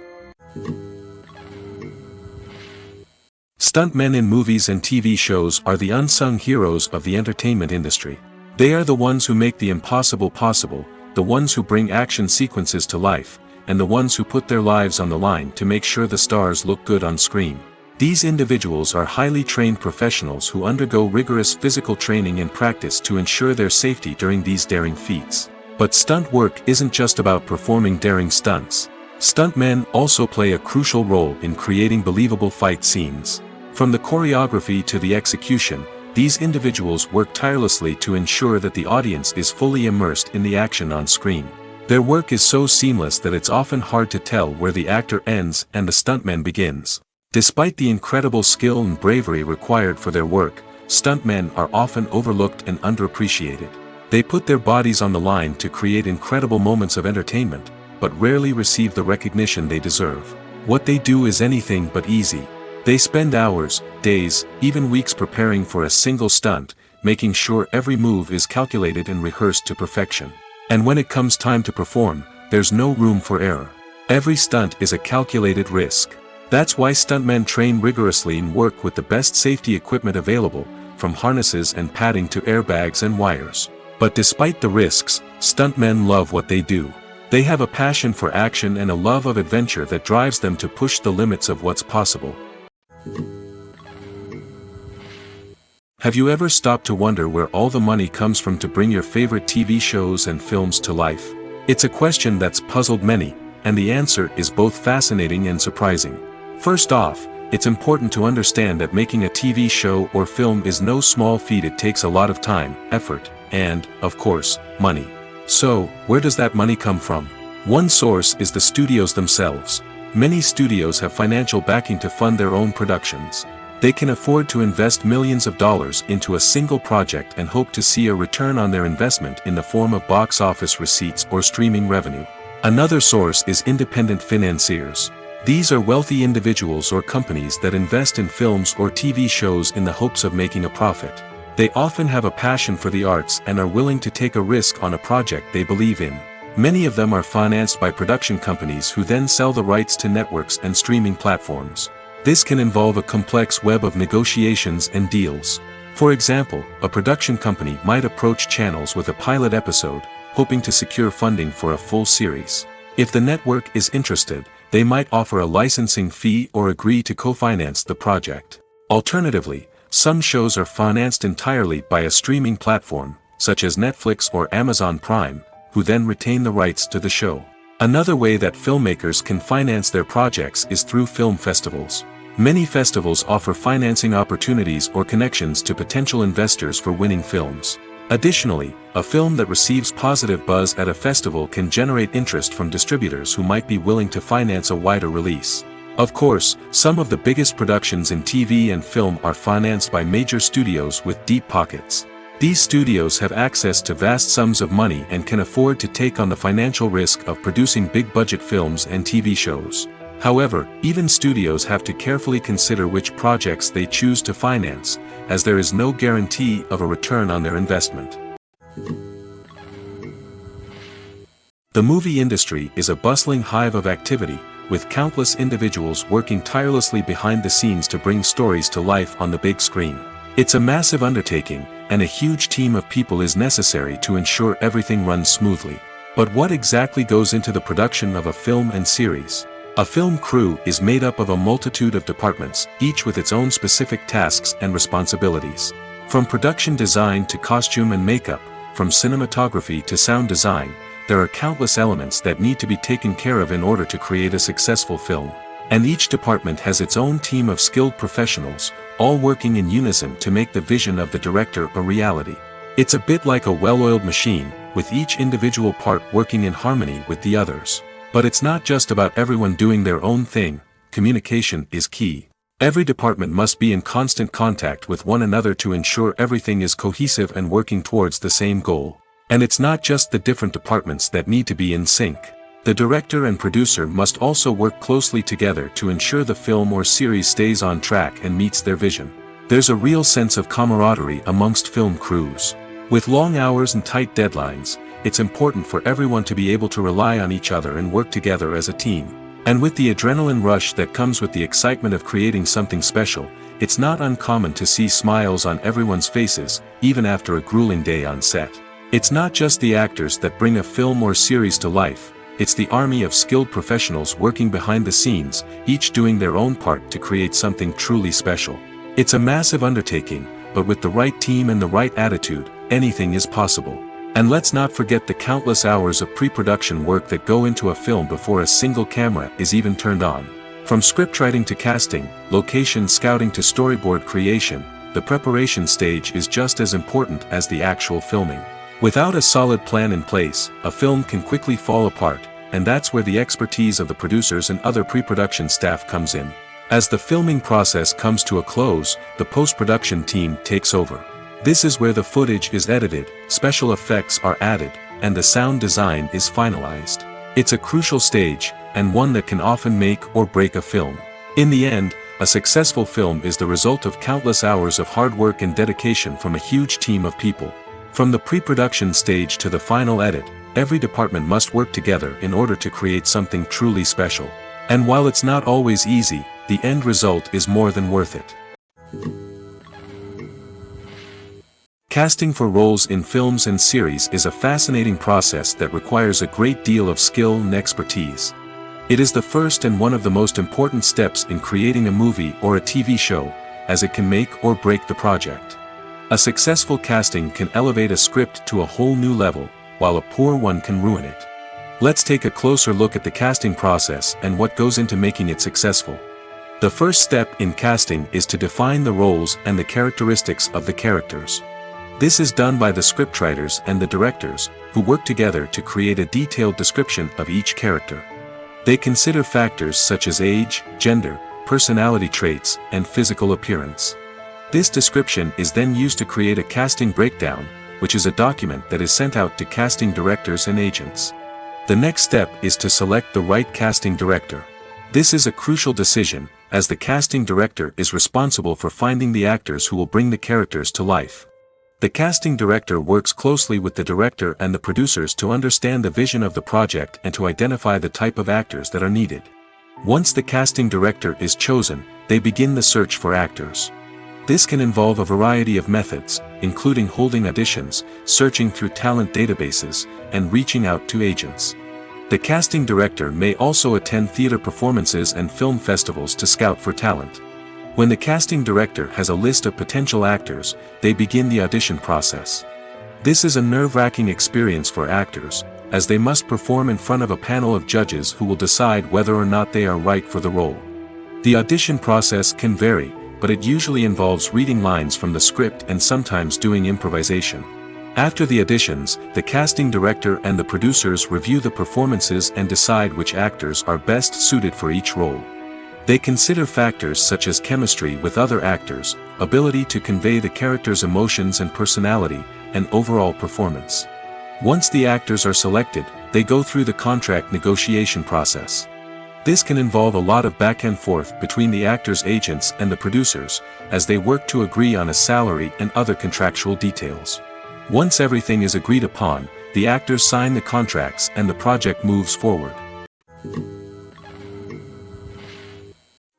Stuntmen in movies and TV shows are the unsung heroes of the entertainment industry. They are the ones who make the impossible possible, the ones who bring action sequences to life, and the ones who put their lives on the line to make sure the stars look good on screen. These individuals are highly trained professionals who undergo rigorous physical training and practice to ensure their safety during these daring feats. But stunt work isn't just about performing daring stunts. Stuntmen also play a crucial role in creating believable fight scenes. From the choreography to the execution, these individuals work tirelessly to ensure that the audience is fully immersed in the action on screen. Their work is so seamless that it's often hard to tell where the actor ends and the stuntman begins. Despite the incredible skill and bravery required for their work, stuntmen are often overlooked and underappreciated. They put their bodies on the line to create incredible moments of entertainment, but rarely receive the recognition they deserve. What they do is anything but easy. They spend hours, days, even weeks preparing for a single stunt, making sure every move is calculated and rehearsed to perfection. And when it comes time to perform, there's no room for error. Every stunt is a calculated risk. That's why stuntmen train rigorously and work with the best safety equipment available, from harnesses and padding to airbags and wires. But despite the risks, stuntmen love what they do. They have a passion for action and a love of adventure that drives them to push the limits of what's possible. Have you ever stopped to wonder where all the money comes from to bring your favorite TV shows and films to life? It's a question that's puzzled many, and the answer is both fascinating and surprising. First off, it's important to understand that making a TV show or film is no small feat. It takes a lot of time, effort, and, of course, money. So, where does that money come from? One source is the studios themselves. Many studios have financial backing to fund their own productions. They can afford to invest millions of dollars into a single project and hope to see a return on their investment in the form of box office receipts or streaming revenue. Another source is independent financiers. These are wealthy individuals or companies that invest in films or TV shows in the hopes of making a profit. They often have a passion for the arts and are willing to take a risk on a project they believe in. Many of them are financed by production companies who then sell the rights to networks and streaming platforms. This can involve a complex web of negotiations and deals. For example, a production company might approach channels with a pilot episode, hoping to secure funding for a full series. If the network is interested, they might offer a licensing fee or agree to co-finance the project. Alternatively, some shows are financed entirely by a streaming platform, such as Netflix or Amazon Prime, who then retain the rights to the show. Another way that filmmakers can finance their projects is through film festivals. Many festivals offer financing opportunities or connections to potential investors for winning films. Additionally, a film that receives positive buzz at a festival can generate interest from distributors who might be willing to finance a wider release. Of course, some of the biggest productions in TV and film are financed by major studios with deep pockets. These studios have access to vast sums of money and can afford to take on the financial risk of producing big-budget films and TV shows. However, even studios have to carefully consider which projects they choose to finance, as there is no guarantee of a return on their investment. The movie industry is a bustling hive of activity, with countless individuals working tirelessly behind the scenes to bring stories to life on the big screen. It's a massive undertaking, and a huge team of people is necessary to ensure everything runs smoothly. But what exactly goes into the production of a film and series? A film crew is made up of a multitude of departments, each with its own specific tasks and responsibilities. From production design to costume and makeup, from cinematography to sound design, there are countless elements that need to be taken care of in order to create a successful film. And each department has its own team of skilled professionals, all working in unison to make the vision of the director a reality. It's a bit like a well-oiled machine, with each individual part working in harmony with the others. But it's not just about everyone doing their own thing. Communication is key. Every department must be in constant contact with one another to ensure everything is cohesive and working towards the same goal. And it's not just the different departments that need to be in sync. The director and producer must also work closely together to ensure the film or series stays on track and meets their vision. There's a real sense of camaraderie amongst film crews. With long hours and tight deadlines, it's important for everyone to be able to rely on each other and work together as a team. And with the adrenaline rush that comes with the excitement of creating something special, it's not uncommon to see smiles on everyone's faces, even after a grueling day on set. It's not just the actors that bring a film or series to life, it's the army of skilled professionals working behind the scenes, each doing their own part to create something truly special. It's a massive undertaking, but with the right team and the right attitude, anything is possible. And let's not forget the countless hours of pre-production work that go into a film before a single camera is even turned on. From scriptwriting to casting, location scouting to storyboard creation, the preparation stage is just as important as the actual filming. Without a solid plan in place, a film can quickly fall apart, and that's where the expertise of the producers and other pre-production staff comes in. As the filming process comes to a close, the post-production team takes over. This is where the footage is edited, special effects are added, and the sound design is finalized. It's a crucial stage, and one that can often make or break a film. In the end, a successful film is the result of countless hours of hard work and dedication from a huge team of people. From the pre-production stage to the final edit, every department must work together in order to create something truly special. And while it's not always easy, the end result is more than worth it. Casting for roles in films and series is a fascinating process that requires a great deal of skill and expertise. It is the first and one of the most important steps in creating a movie or a TV show, as it can make or break the project. A successful casting can elevate a script to a whole new level, while a poor one can ruin it. Let's take a closer look at the casting process and what goes into making it successful. The first step in casting is to define the roles and the characteristics of the characters. This is done by the scriptwriters and the directors, who work together to create a detailed description of each character. They consider factors such as age, gender, personality traits, and physical appearance. This description is then used to create a casting breakdown, which is a document that is sent out to casting directors and agents. The next step is to select the right casting director. This is a crucial decision, as the casting director is responsible for finding the actors who will bring the characters to life. The casting director works closely with the director and the producers to understand the vision of the project and to identify the type of actors that are needed. Once the casting director is chosen, they begin the search for actors. This can involve a variety of methods, including holding auditions, searching through talent databases, and reaching out to agents. The casting director may also attend theater performances and film festivals to scout for talent. When the casting director has a list of potential actors, they begin the audition process. This is a nerve-wracking experience for actors, as they must perform in front of a panel of judges who will decide whether or not they are right for the role. The audition process can vary, but it usually involves reading lines from the script and sometimes doing improvisation. After the auditions, the casting director and the producers review the performances and decide which actors are best suited for each role. They consider factors such as chemistry with other actors, ability to convey the character's emotions and personality, and overall performance. Once the actors are selected, they go through the contract negotiation process. This can involve a lot of back and forth between the actors' agents and the producers, as they work to agree on a salary and other contractual details. Once everything is agreed upon, the actors sign the contracts and the project moves forward.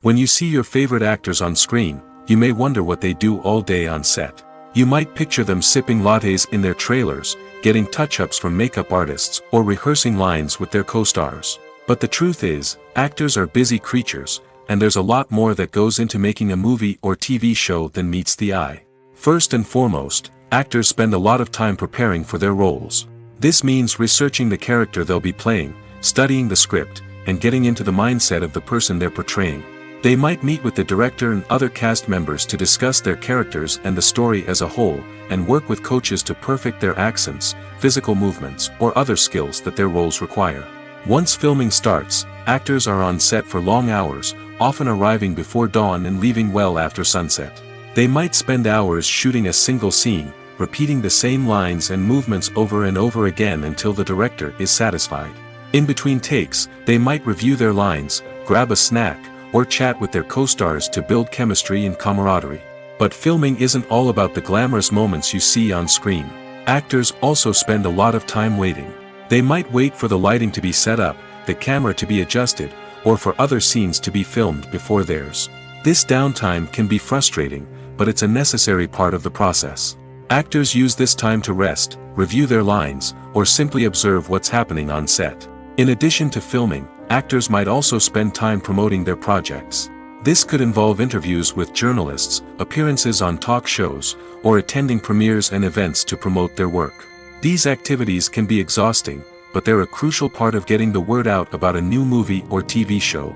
When you see your favorite actors on screen, you may wonder what they do all day on set. You might picture them sipping lattes in their trailers, getting touch-ups from makeup artists, or rehearsing lines with their co-stars. But the truth is, actors are busy creatures, and there's a lot more that goes into making a movie or TV show than meets the eye. First and foremost, actors spend a lot of time preparing for their roles. This means researching the character they'll be playing, studying the script, and getting into the mindset of the person they're portraying. They might meet with the director and other cast members to discuss their characters and the story as a whole, and work with coaches to perfect their accents, physical movements, or other skills that their roles require. Once filming starts, actors are on set for long hours, often arriving before dawn and leaving well after sunset. They might spend hours shooting a single scene, repeating the same lines and movements over and over again until the director is satisfied. In between takes, they might review their lines, grab a snack, or chat with their co-stars to build chemistry and camaraderie. But filming isn't all about the glamorous moments you see on screen. Actors also spend a lot of time waiting. They might wait for the lighting to be set up, the camera to be adjusted, or for other scenes to be filmed before theirs. This downtime can be frustrating, but it's a necessary part of the process. Actors use this time to rest, review their lines, or simply observe what's happening on set. In addition to filming, actors might also spend time promoting their projects. This could involve interviews with journalists, appearances on talk shows, or attending premieres and events to promote their work. These activities can be exhausting, but they're a crucial part of getting the word out about a new movie or TV show.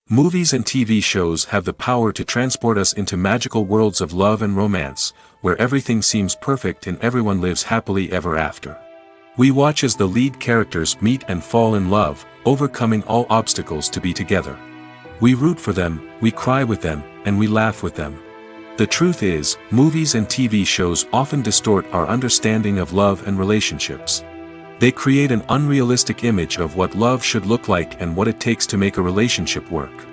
Movies and TV shows have the power to transport us into magical worlds of love and romance, where everything seems perfect and everyone lives happily ever after. We watch as the lead characters meet and fall in love, overcoming all obstacles to be together. We root for them, we cry with them, and we laugh with them. The truth is, movies and TV shows often distort our understanding of love and relationships. They create an unrealistic image of what love should look like and what it takes to make a relationship work.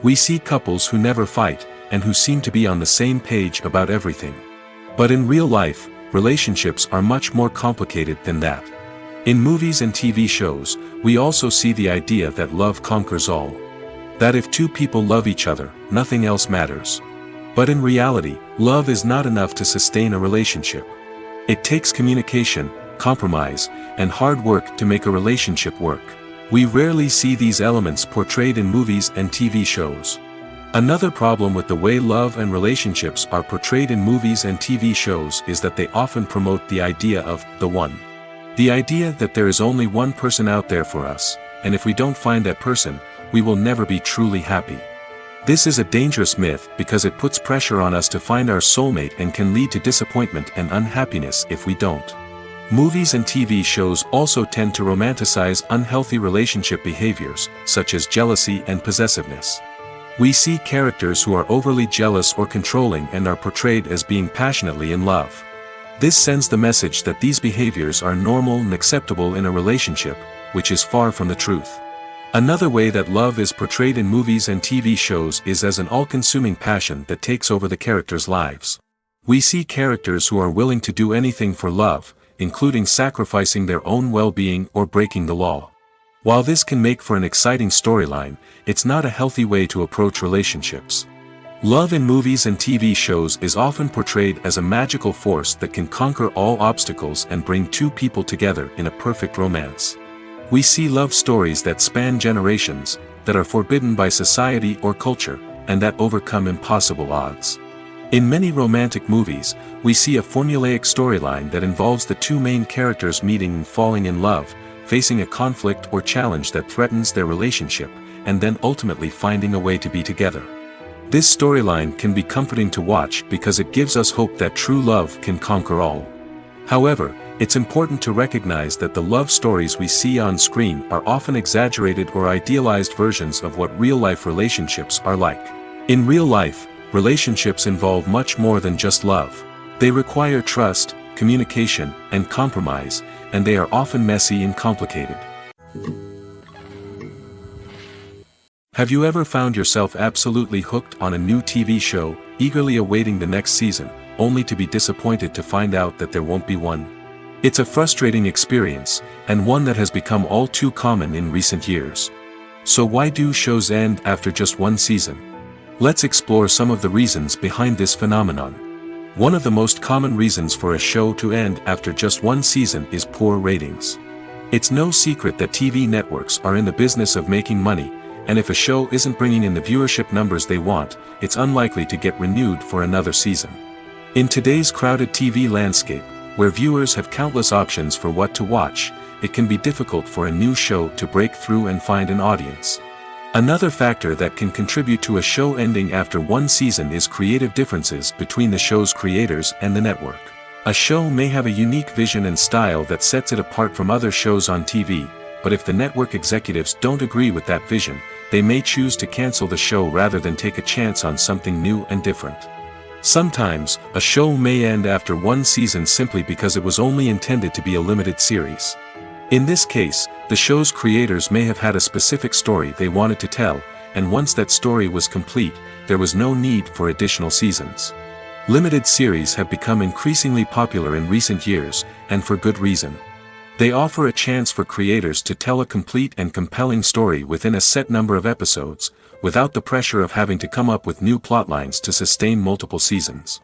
We see couples who never fight, and who seem to be on the same page about everything. But in real life, relationships are much more complicated than that. In movies and TV shows, we also see the idea that love conquers all. That if two people love each other, nothing else matters. But in reality, love is not enough to sustain a relationship. It takes communication, compromise, and hard work to make a relationship work. We rarely see these elements portrayed in movies and TV shows. Another problem with the way love and relationships are portrayed in movies and TV shows is that they often promote the idea of the one. The idea that there is only one person out there for us, and if we don't find that person, we will never be truly happy. This is a dangerous myth because it puts pressure on us to find our soulmate and can lead to disappointment and unhappiness if we don't. Movies and TV shows also tend to romanticize unhealthy relationship behaviors, such as jealousy and possessiveness. We see characters who are overly jealous or controlling and are portrayed as being passionately in love. This sends the message that these behaviors are normal and acceptable in a relationship, which is far from the truth. Another way that love is portrayed in movies and TV shows is as an all-consuming passion that takes over the characters' lives. We see characters who are willing to do anything for love, including sacrificing their own well-being or breaking the law. While this can make for an exciting storyline, it's not a healthy way to approach relationships. Love in movies and TV shows is often portrayed as a magical force that can conquer all obstacles and bring two people together in a perfect romance. We see love stories that span generations, that are forbidden by society or culture, and that overcome impossible odds. In many romantic movies, we see a formulaic storyline that involves the two main characters meeting and falling in love, facing a conflict or challenge that threatens their relationship, and then ultimately finding a way to be together. This storyline can be comforting to watch because it gives us hope that true love can conquer all. However, it's important to recognize that the love stories we see on screen are often exaggerated or idealized versions of what real-life relationships are like. In real life, relationships involve much more than just love. They require trust, communication, and compromise, and they are often messy and complicated. Have you ever found yourself absolutely hooked on a new TV show, eagerly awaiting the next season, only to be disappointed to find out that there won't be one? It's a frustrating experience, and one that has become all too common in recent years. So why do shows end after just one season? Let's explore some of the reasons behind this phenomenon. One of the most common reasons for a show to end after just one season is poor ratings. It's no secret that TV networks are in the business of making money, and if a show isn't bringing in the viewership numbers they want, it's unlikely to get renewed for another season. In today's crowded TV landscape, where viewers have countless options for what to watch, it can be difficult for a new show to break through and find an audience. Another factor that can contribute to a show ending after one season is creative differences between the show's creators and the network. A show may have a unique vision and style that sets it apart from other shows on TV, but if the network executives don't agree with that vision, they may choose to cancel the show rather than take a chance on something new and different. Sometimes, a show may end after one season simply because it was only intended to be a limited series. In this case, the show's creators may have had a specific story they wanted to tell, and once that story was complete, there was no need for additional seasons. Limited series have become increasingly popular in recent years, and for good reason. They offer a chance for creators to tell a complete and compelling story within a set number of episodes, without the pressure of having to come up with new plotlines to sustain multiple seasons.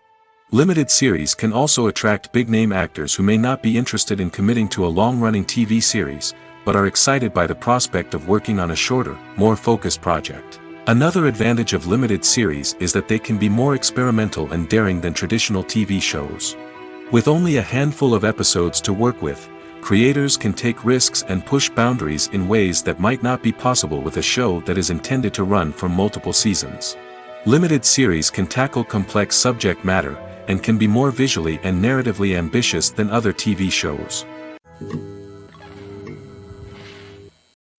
Limited series can also attract big-name actors who may not be interested in committing to a long-running TV series, but are excited by the prospect of working on a shorter, more focused project. Another advantage of limited series is that they can be more experimental and daring than traditional TV shows. With only a handful of episodes to work with, creators can take risks and push boundaries in ways that might not be possible with a show that is intended to run for multiple seasons. Limited series can tackle complex subject matter, and can be more visually and narratively ambitious than other TV shows.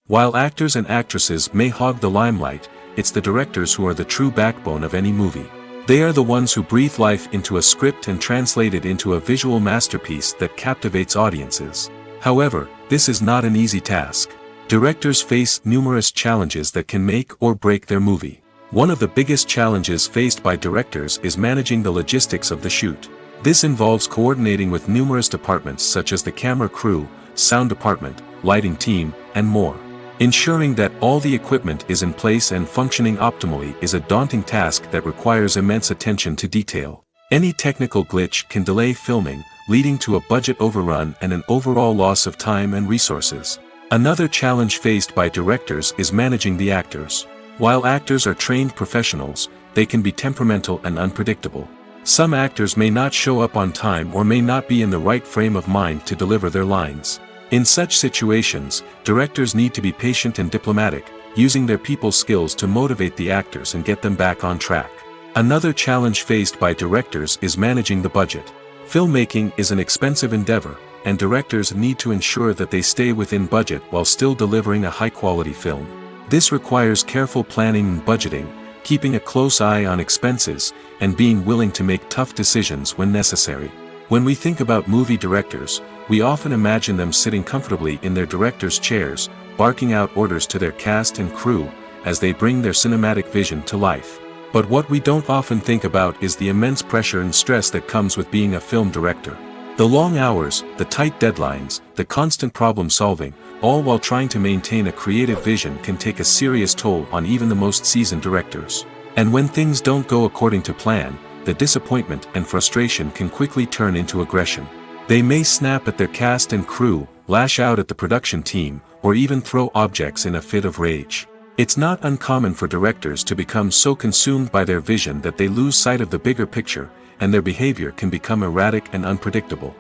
While actors and actresses may hog the limelight, it's the directors who are the true backbone of any movie. They are the ones who breathe life into a script and translate it into a visual masterpiece that captivates audiences. However, this is not an easy task. Directors face numerous challenges that can make or break their movie. One of the biggest challenges faced by directors is managing the logistics of the shoot. This involves coordinating with numerous departments such as the camera crew, sound department, lighting team, and more. Ensuring that all the equipment is in place and functioning optimally is a daunting task that requires immense attention to detail. Any technical glitch can delay filming, leading to a budget overrun and an overall loss of time and resources. Another challenge faced by directors is managing the actors. While actors are trained professionals, they can be temperamental and unpredictable. Some actors may not show up on time or may not be in the right frame of mind to deliver their lines. In such situations, directors need to be patient and diplomatic, using their people skills to motivate the actors and get them back on track. Another challenge faced by directors is managing the budget. Filmmaking is an expensive endeavor, and directors need to ensure that they stay within budget while still delivering a high-quality film. This requires careful planning and budgeting, keeping a close eye on expenses, and being willing to make tough decisions when necessary. When we think about movie directors, we often imagine them sitting comfortably in their director's chairs, barking out orders to their cast and crew, as they bring their cinematic vision to life. But what we don't often think about is the immense pressure and stress that comes with being a film director. The long hours, the tight deadlines, the constant problem solving, all while trying to maintain a creative vision can take a serious toll on even the most seasoned directors. And when things don't go according to plan, the disappointment and frustration can quickly turn into aggression. They may snap at their cast and crew, lash out at the production team, or even throw objects in a fit of rage. It's not uncommon for directors to become so consumed by their vision that they lose sight of the bigger picture, and their behavior can become erratic and unpredictable.